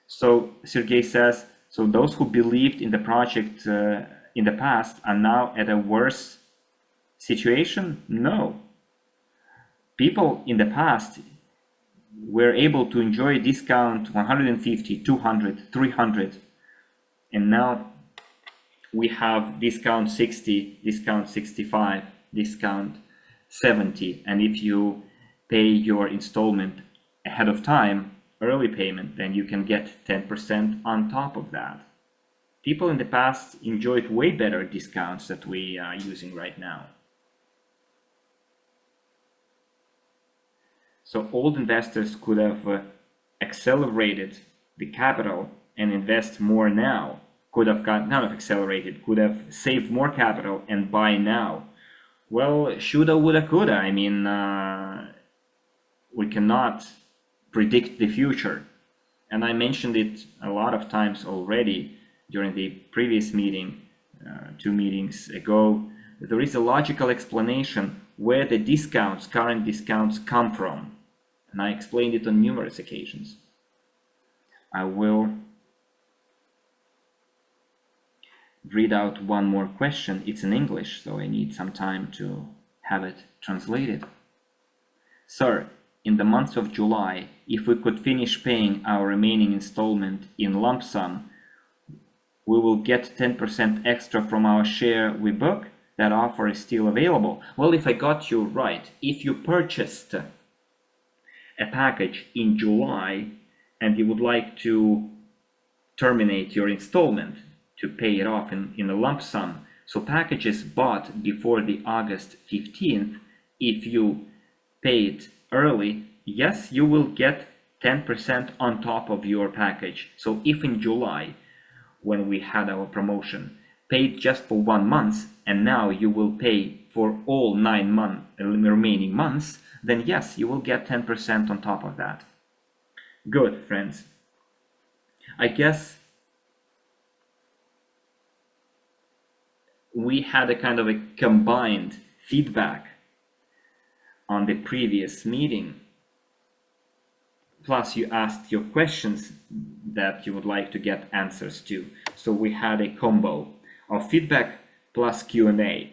So Sergey says, so those who believed in the project in the past are now at a worse situation? No. People in the past were able to enjoy discount 150, 200, 300, and now we have discount 60, discount 65, discount 70, and if you pay your installment ahead of time, early payment, then you can get 10% on top of that. People in the past enjoyed way better discounts that we are using right now. So old investors could have accelerated the capital and invest more now. Could have got kind of accelerated, could have saved more capital and buy now. Well, shoulda, woulda, coulda. I mean, we cannot predict the future. And I mentioned it a lot of times already during the previous meeting, 2 meetings ago. There is a logical explanation where the discounts, current discounts, come from. And I explained it on numerous occasions. I will read out one more question. It's in English, so I need some time to have it translated. Sir, in the month of July, if we could finish paying our remaining installment in lump sum, we will get 10% extra from our share we book. That offer is still available. Well, if I got you right, if you purchased a package in July and you would like to terminate your installment to pay it off in a lump sum, so packages bought before the August 15th, if you pay it early, yes, you will get 10% on top of your package. So if in July, when we had our promotion, paid just for 1 month, and now you will pay for all 9 remaining months, then yes, you will get 10% on top of that. Good, friends. I guess we had a kind of a combined feedback on the previous meeting. Plus you asked your questions that you would like to get answers to. So we had a combo of feedback plus Q&A.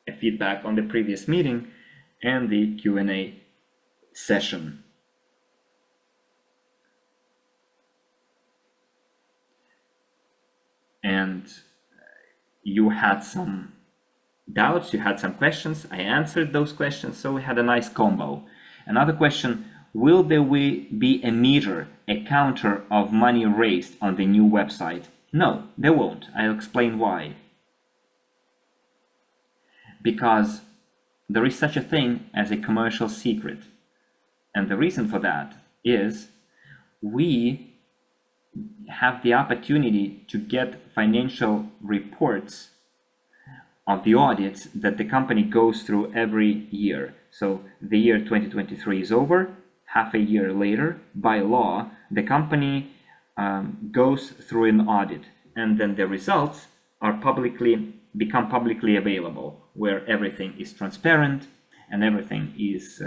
A feedback on the previous meeting and the Q&A session. And you had some doubts, you had some questions, I answered those questions, so we had a nice combo. Another question, will there be a meter, a counter of money raised on the new website? No, there won't. I'll explain why. Because there is such a thing as a commercial secret. And the reason for that is we have the opportunity to get financial reports of the audits that the company goes through every year. So the year 2023 is over, half a year later, by law, the company goes through an audit, and then the results are become publicly available, where everything is transparent and everything is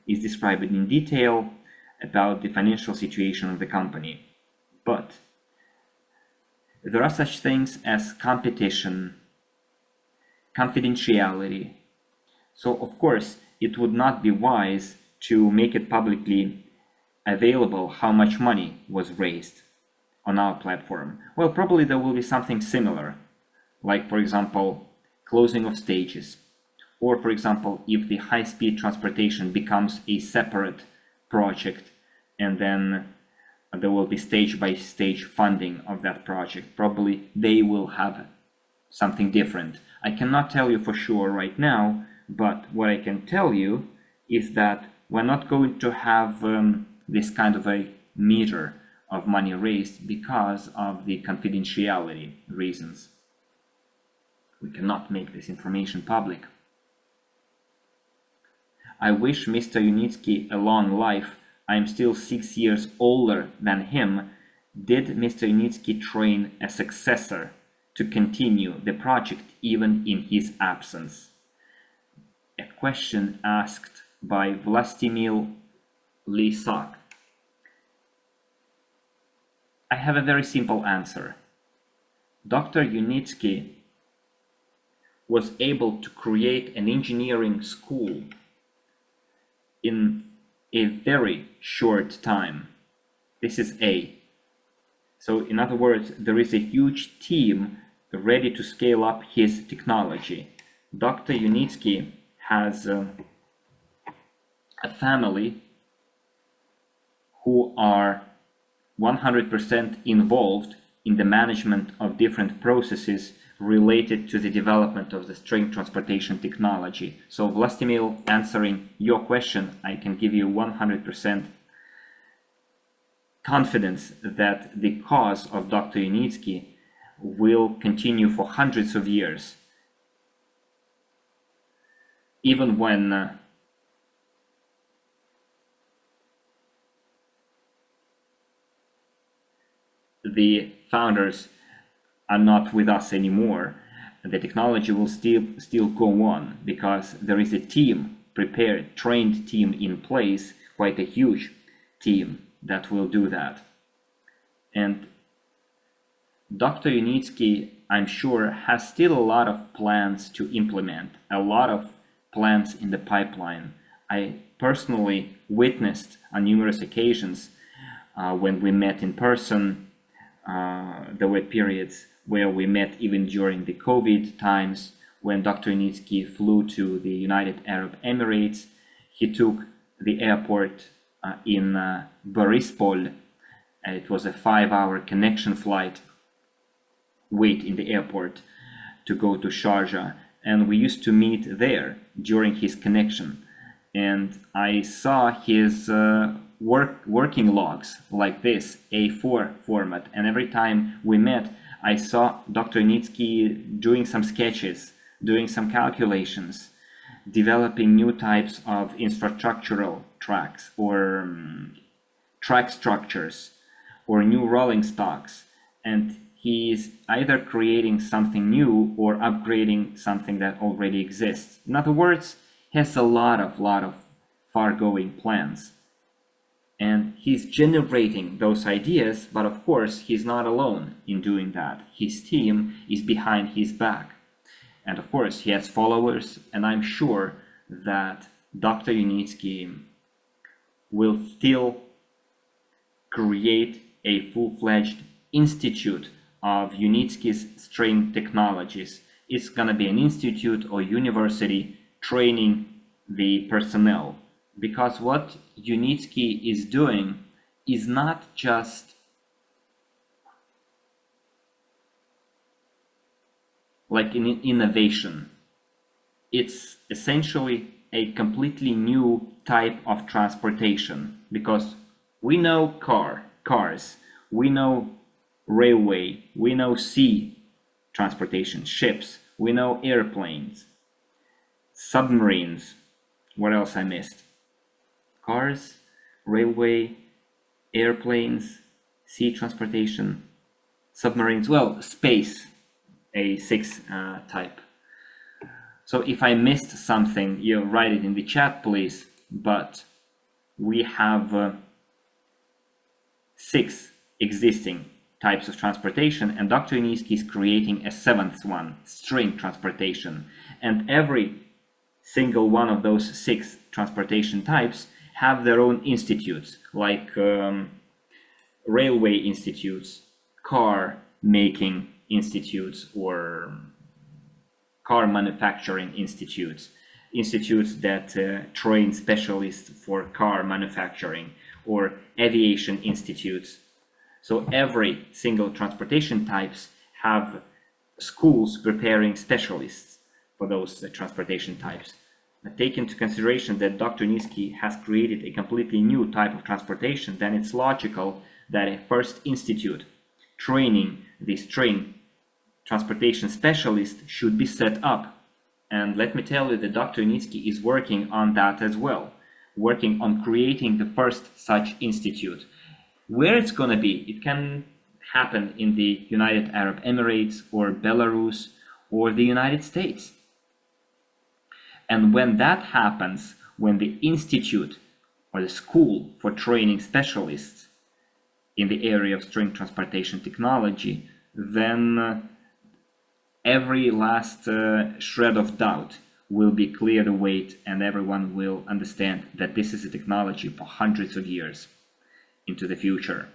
described in detail about the financial situation of the company. But there are such things as competition, confidentiality. So of course it would not be wise to make it publicly available how much money was raised on our platform. Well, probably there will be something similar, like for example closing of stages, or for example if the high-speed transportation becomes a separate project and then there will be stage-by-stage funding of that project. Probably they will have something different. I cannot tell you for sure right now, but what I can tell you is that we're not going to have this kind of a meter of money raised because of the confidentiality reasons. We cannot make this information public. I wish Mr. Unitsky a long life. I am still 6 years older than him. Did Mr. Unitsky train a successor to continue the project even in his absence? A question asked by Vlastimil Lisak. I have a very simple answer. Dr. Unitsky was able to create an engineering school in a very short time. This is A. So in other words, there is a huge team ready to scale up his technology. Dr. Unitsky has a family who are 100% involved in the management of different processes related to the development of the string transportation technology. So Vlastimil, answering your question, I can give you 100% confidence that the cause of Dr. Unitsky will continue for hundreds of years, even when the founders are not with us anymore. The technology will still go on because there is a team prepared, trained team in place, quite a huge team that will do that. And Dr. Unitsky, I'm sure, has still a lot of plans to implement, a lot of plans in the pipeline. I personally witnessed on numerous occasions when we met in person. There were periods where we met even during the COVID times when Dr. Unitsky flew to the United Arab Emirates. He took the airport in Borispol. It was a 5-hour connection flight wait in the airport to go to Sharjah, and we used to meet there during his connection. And I saw his working logs like this, A4 format, and every time we met, I saw Dr. Unitsky doing some sketches, doing some calculations, developing new types of infrastructural tracks or track structures or new rolling stocks. And he is either creating something new or upgrading something that already exists. In other words, he has a lot of far-going plans. And he's generating those ideas, but of course, he's not alone in doing that. His team is behind his back. And of course, he has followers, and I'm sure that Dr. Unitsky will still create a full-fledged institute of Unitsky's string technologies. It's going to be an institute or university training the personnel, because what Unitsky is doing is not just like an innovation. It's essentially a completely new type of transportation, because we know cars, we know railway, we know sea transportation, ships, we know airplanes, submarines. What else I missed? Cars, railway, airplanes, sea transportation, submarines, well, space, a 6 type. So if I missed something, you write it in the chat, please. But we have 6 existing types of transportation, and Dr. Unitsky is creating a 7th one, string transportation. And every single one of those 6 transportation types have their own institutes, like railway institutes, car making institutes, or car manufacturing institutes, institutes that train specialists for car manufacturing, or aviation institutes. So every single transportation types have schools preparing specialists for those transportation types. But take into consideration that Dr. Unitsky has created a completely new type of transportation, then it's logical that a first institute training the string transportation specialist should be set up. And let me tell you that Dr. Unitsky is working on that as well, working on creating the first such institute. Where it's going to be, it can happen in the United Arab Emirates or Belarus or the United States. And when that happens, when the institute or the school for training specialists in the area of string transportation technology, then every last shred of doubt will be cleared away, and everyone will understand that this is a technology for hundreds of years into the future.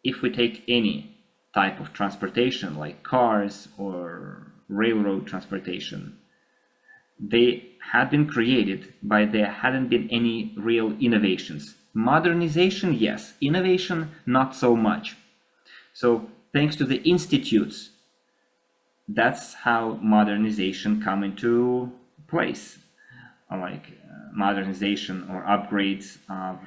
If we take any type of transportation like cars or railroad transportation, they had been created, but there hadn't been any real innovations. Modernization, yes. Innovation, not so much. So thanks to the institutes, that's how modernization come into place. Like modernization or upgrades of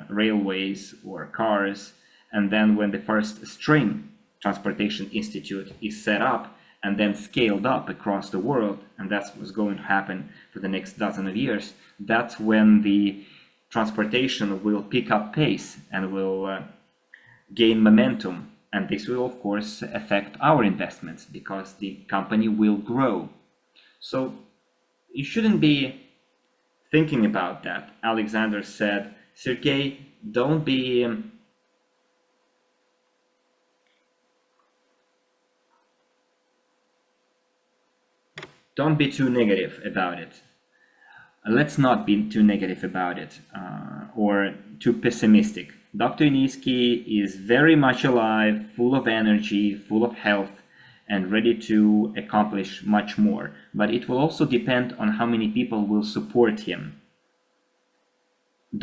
railways or cars. And then when the first string transportation institute is set up and then scaled up across the world, and that's what's going to happen for the next dozen of years, that's when the transportation will pick up pace and will gain momentum. And this will, of course, affect our investments because the company will grow. So you shouldn't be thinking about that. Alexander said, Sergey, don't be don't be too negative about it. Let's not be too negative about it or too pessimistic. Dr. Isyp is very much alive, full of energy, full of health, and ready to accomplish much more. But it will also depend on how many people will support him.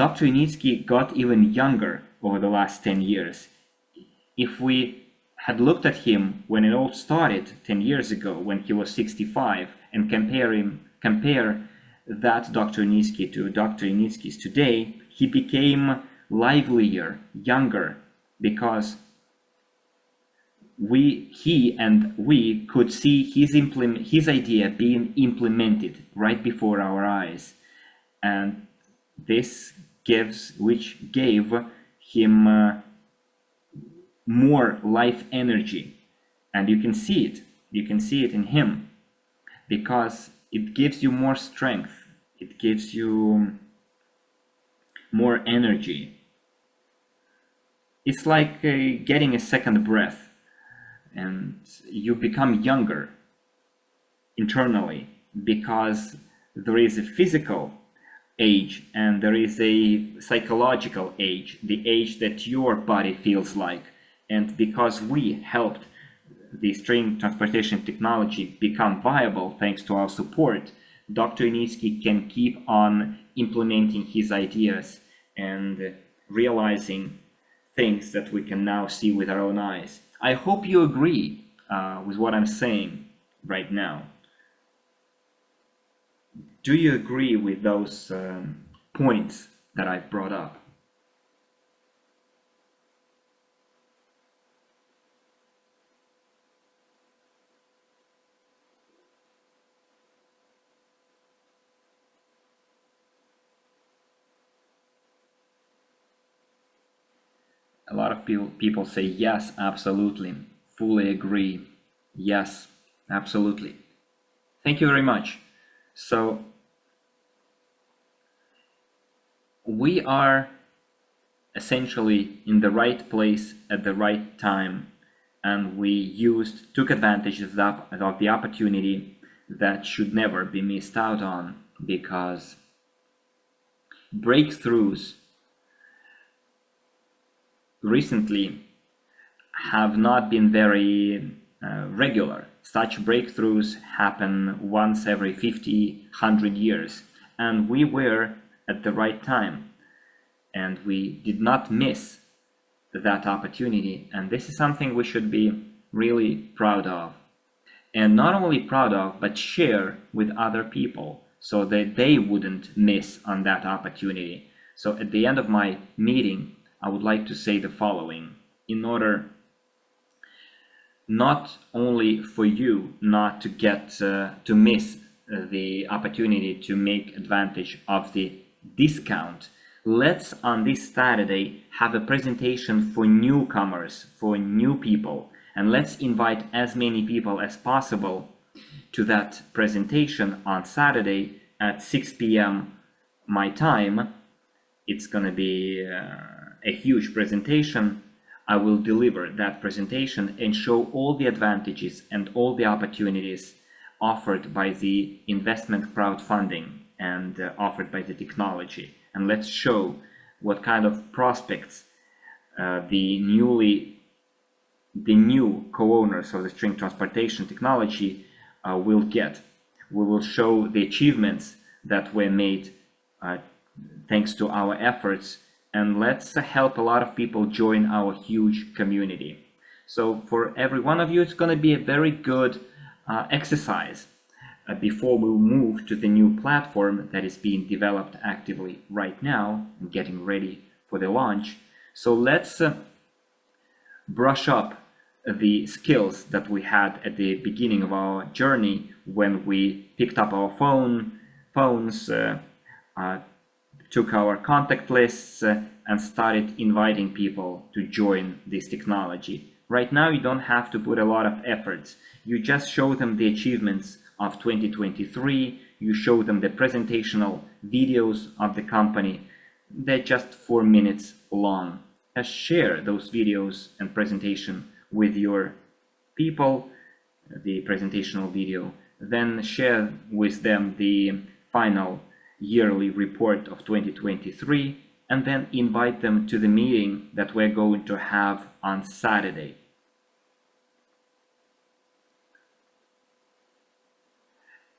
Dr. Isyp got even younger over the last 10 years. If we had looked at him when it all started 10 years ago, when he was 65, and compare that Dr. Isyp to Dr. Isyp today, he became livelier, younger, because we could see his idea being implemented right before our eyes, and this gave him more life energy, and you can see it in him, because it gives you more strength, it gives you more energy. It's like getting a second breath, and you become younger internally, because there is a physical age and there is a psychological age, the age that your body feels like. And because we helped the string transportation technology become viable thanks to our support, Dr. Isyp can keep on implementing his ideas and realizing things that we can now see with our own eyes. I hope you agree with what I'm saying right now. Do you agree with those points that I've brought up? A lot of people say yes, absolutely, fully agree, yes, absolutely. Thank you very much. So we are essentially in the right place at the right time, and we took advantage of the opportunity that should never be missed out on, because breakthroughs recently have not been very regular. Such breakthroughs happen once every 50, 100 years, and we were at the right time, and we did not miss that opportunity, and this is something we should be really proud of. And not only proud of, but share with other people so that they wouldn't miss on that opportunity. So at the end of my meeting, I would like to say the following: in order not only for you not to get to miss the opportunity to make advantage of the discount, let's on this Saturday have a presentation for newcomers, for new people, and let's invite as many people as possible to that presentation on Saturday at 6 p.m. my time. It's gonna be a huge presentation. I will deliver that presentation and show all the advantages and all the opportunities offered by the investment crowdfunding and offered by the technology. And let's show what kind of prospects the new co-owners of the string transportation technology will get. We will show the achievements that were made thanks to our efforts, and let's help a lot of people join our huge community. So for every one of you, it's going to be a very good exercise before we move to the new platform that is being developed actively right now and getting ready for the launch. So let's brush up the skills that we had at the beginning of our journey when we picked up our phones, took our contact lists and started inviting people to join this technology. Right now, you don't have to put a lot of efforts. You just show them the achievements of 2023. You show them the presentational videos of the company. They're just 4 minutes long. Just share those videos and presentation with your people, the presentational video, then share with them the final yearly report of 2023, and then invite them to the meeting that we're going to have on Saturday.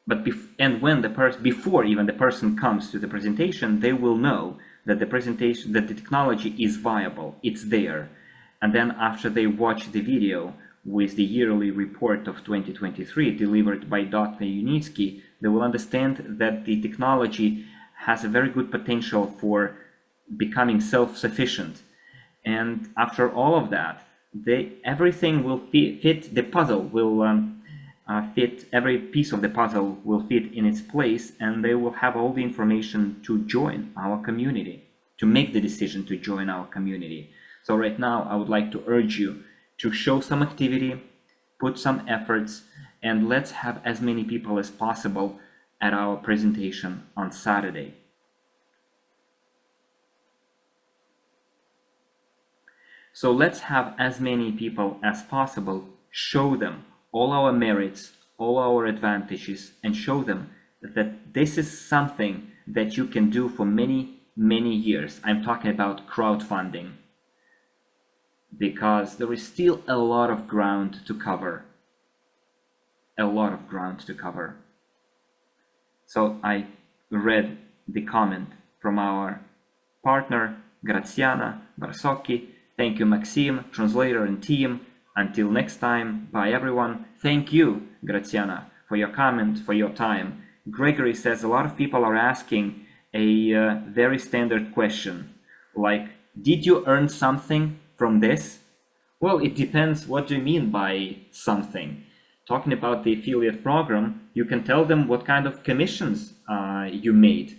But before even the person comes to the presentation, they will know that the technology is viable, it's there. And then after they watch the video with the yearly report of 2023 delivered by Dr. Unitsky, they will understand that the technology has a very good potential for becoming self-sufficient. And after all of that, everything will fit the puzzle, every piece of the puzzle will fit in its place, and they will have all the information to join our community, to make the decision to join our community. So right now, I would like to urge you to show some activity, put some efforts, and let's have as many people as possible at our presentation on Saturday. So let's have as many people as possible, show them all our merits, all our advantages, and show them that this is something that you can do for many, many years. I'm talking about crowdfunding, because there is still a lot of ground to cover. A lot of ground to cover. So I read the comment from our partner, Graziana Barsocchi. Thank you, Maxim, translator and team. Until next time, bye everyone. Thank you, Graziana, for your comment, for your time. Gregory says a lot of people are asking a very standard question, like, did you earn something from this? Well, it depends. What do you mean by something? Talking about the affiliate program, you can tell them what kind of commissions you made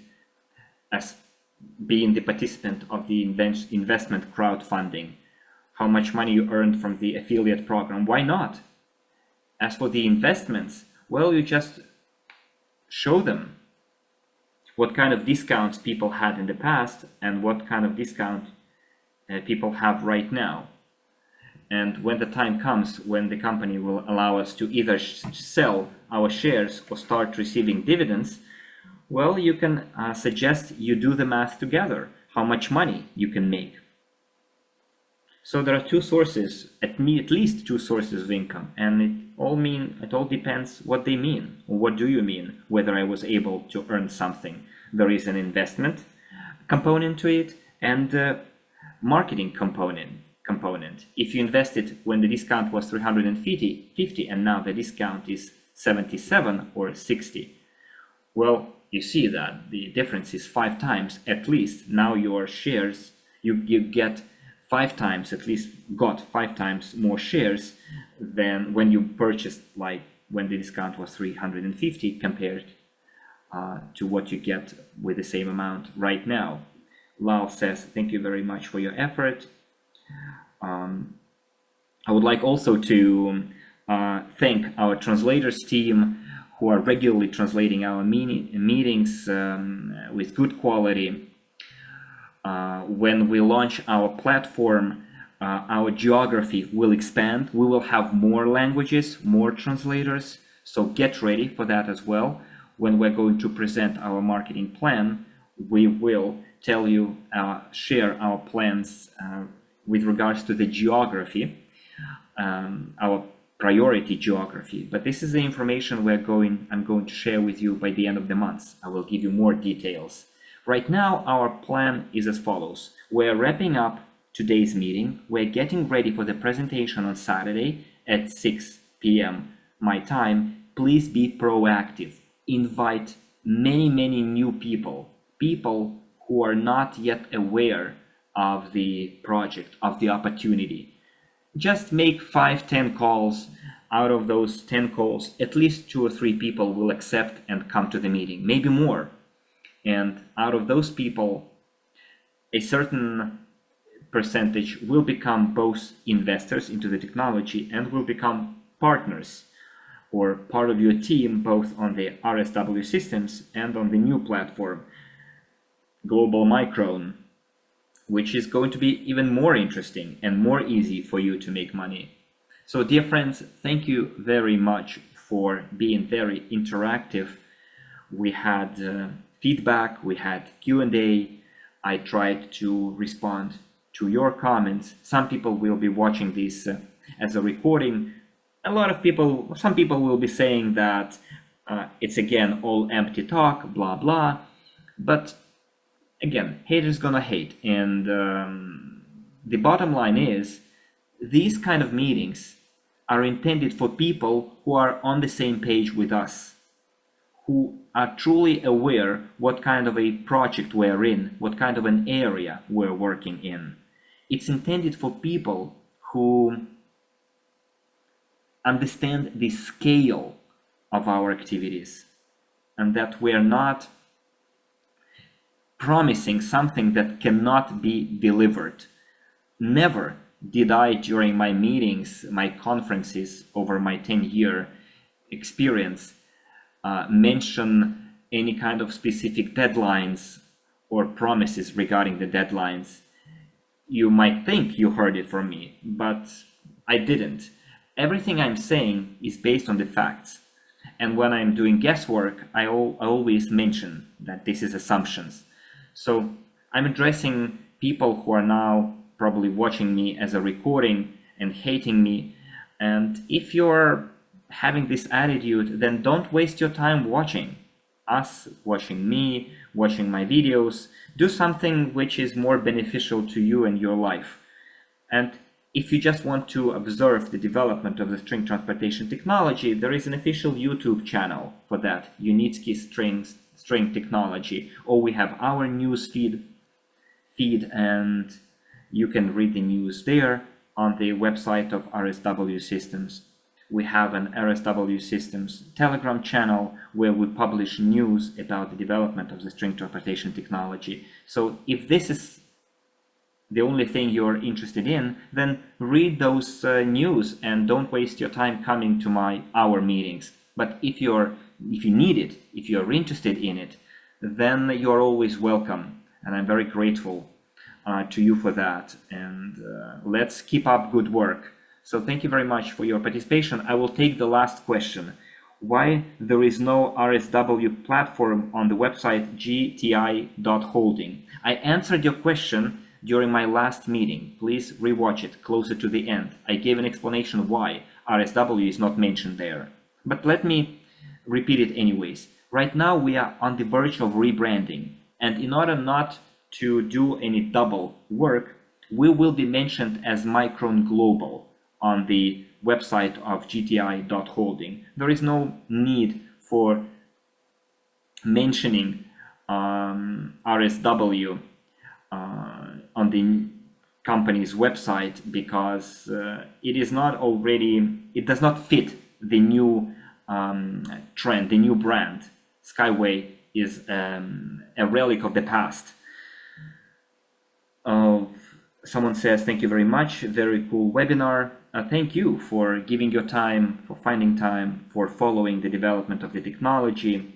as being the participant of the investment crowdfunding, how much money you earned from the affiliate program. Why not? As for the investments, well, you just show them what kind of discounts people had in the past and what kind of discount people have right now. And when the time comes when the company will allow us to either sell our shares or start receiving dividends, well, you can suggest you do the math together, how much money you can make. So there are two sources, at least two sources of income, and it all depends what they mean. What do you mean, whether I was able to earn something? There is an investment component to it and a marketing component. If you invested when the discount was 350 and now the discount is 77 or 60, well, you see that the difference is 5 times at least. Now your shares, you get 5 times, at least got 5 times more shares than when you purchased, like when the discount was 350 compared to what you get with the same amount right now. Lal says, thank you very much for your effort. I would like also to thank our translators team who are regularly translating our meetings with good quality. When we launch our platform, our geography will expand. We will have more languages, more translators. So get ready for that as well. When we're going to present our marketing plan, we will tell you, share our plans with regards to the geography, our priority geography. But this is the information I'm going to share with you by the end of the month. I will give you more details. Right now, our plan is as follows. We're wrapping up today's meeting. We're getting ready for the presentation on Saturday at 6 p.m. my time. Please be proactive. Invite many, many new people who are not yet aware of the project, of the opportunity. Just make 5-10 calls. Out of those 10 calls, at least 2 or 3 people will accept and come to the meeting, maybe more. And out of those people, a certain percentage will become both investors into the technology and will become partners or part of your team, both on the RSW systems and on the new platform, Global Micron, which is going to be even more interesting and more easy for you to make money. So dear friends, thank you very much for being very interactive. We had feedback, we had Q&A. I tried to respond to your comments. Some people will be watching this as a recording. Some people will be saying that it's again all empty talk, blah blah. But again, haters gonna hate. And the bottom line is, these kind of meetings are intended for people who are on the same page with us, who are truly aware what kind of a project we're in, what kind of an area we're working in. It's intended for people who understand the scale of our activities, and that we're not promising something that cannot be delivered. Never did I, during my meetings, my conferences over my 10-year experience, mention any kind of specific deadlines or promises regarding the deadlines. You might think you heard it from me, but I didn't. Everything I'm saying is based on the facts. And when I'm doing guesswork, I always mention that this is assumptions. So I'm addressing people who are now probably watching me as a recording and hating me. And if you're having this attitude, then don't waste your time watching us, watching me, watching my videos. Do something which is more beneficial to you and your life. And if you just want to observe the development of the string transportation technology, there is an official YouTube channel for that, Unitsky String Technology, or we have our news feed, and you can read the news there on the website of RSW Systems. We have an RSW Systems Telegram channel where we publish news about the development of the string transportation technology. So if this is the only thing you're interested in, then read those news and don't waste your time coming to our meetings. But if you need it, if you're interested in it, then you're always welcome. And I'm very grateful to you for that. And let's keep up good work. So thank you very much for your participation. I will take the last question. Why there is no RSW platform on the website gti.holding? I answered your question during my last meeting. Please rewatch it closer to the end. I gave an explanation why RSW is not mentioned there. But let me repeat it anyways. Right now we are on the verge of rebranding, and in order not to do any double work, we will be mentioned as Micron Global on the website of gti.holding. There is no need for mentioning RSW on the company's website, because it does not fit the new trend, the new brand. Skyway is a relic of the past. Someone says, thank you very much, very cool webinar. Thank you for giving your time, for finding time, for following the development of the technology,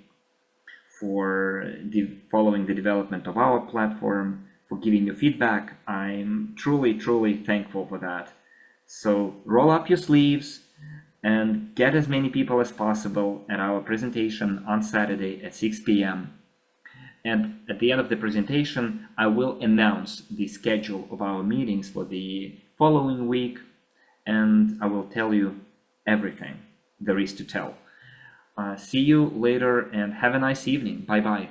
for following the development of our platform, for giving your feedback. I'm truly, truly thankful for that. So roll up your sleeves and get as many people as possible at our presentation on Saturday at 6 p.m. And at the end of the presentation, I will announce the schedule of our meetings for the following week, and I will tell you everything there is to tell. See you later and have a nice evening. Bye-bye.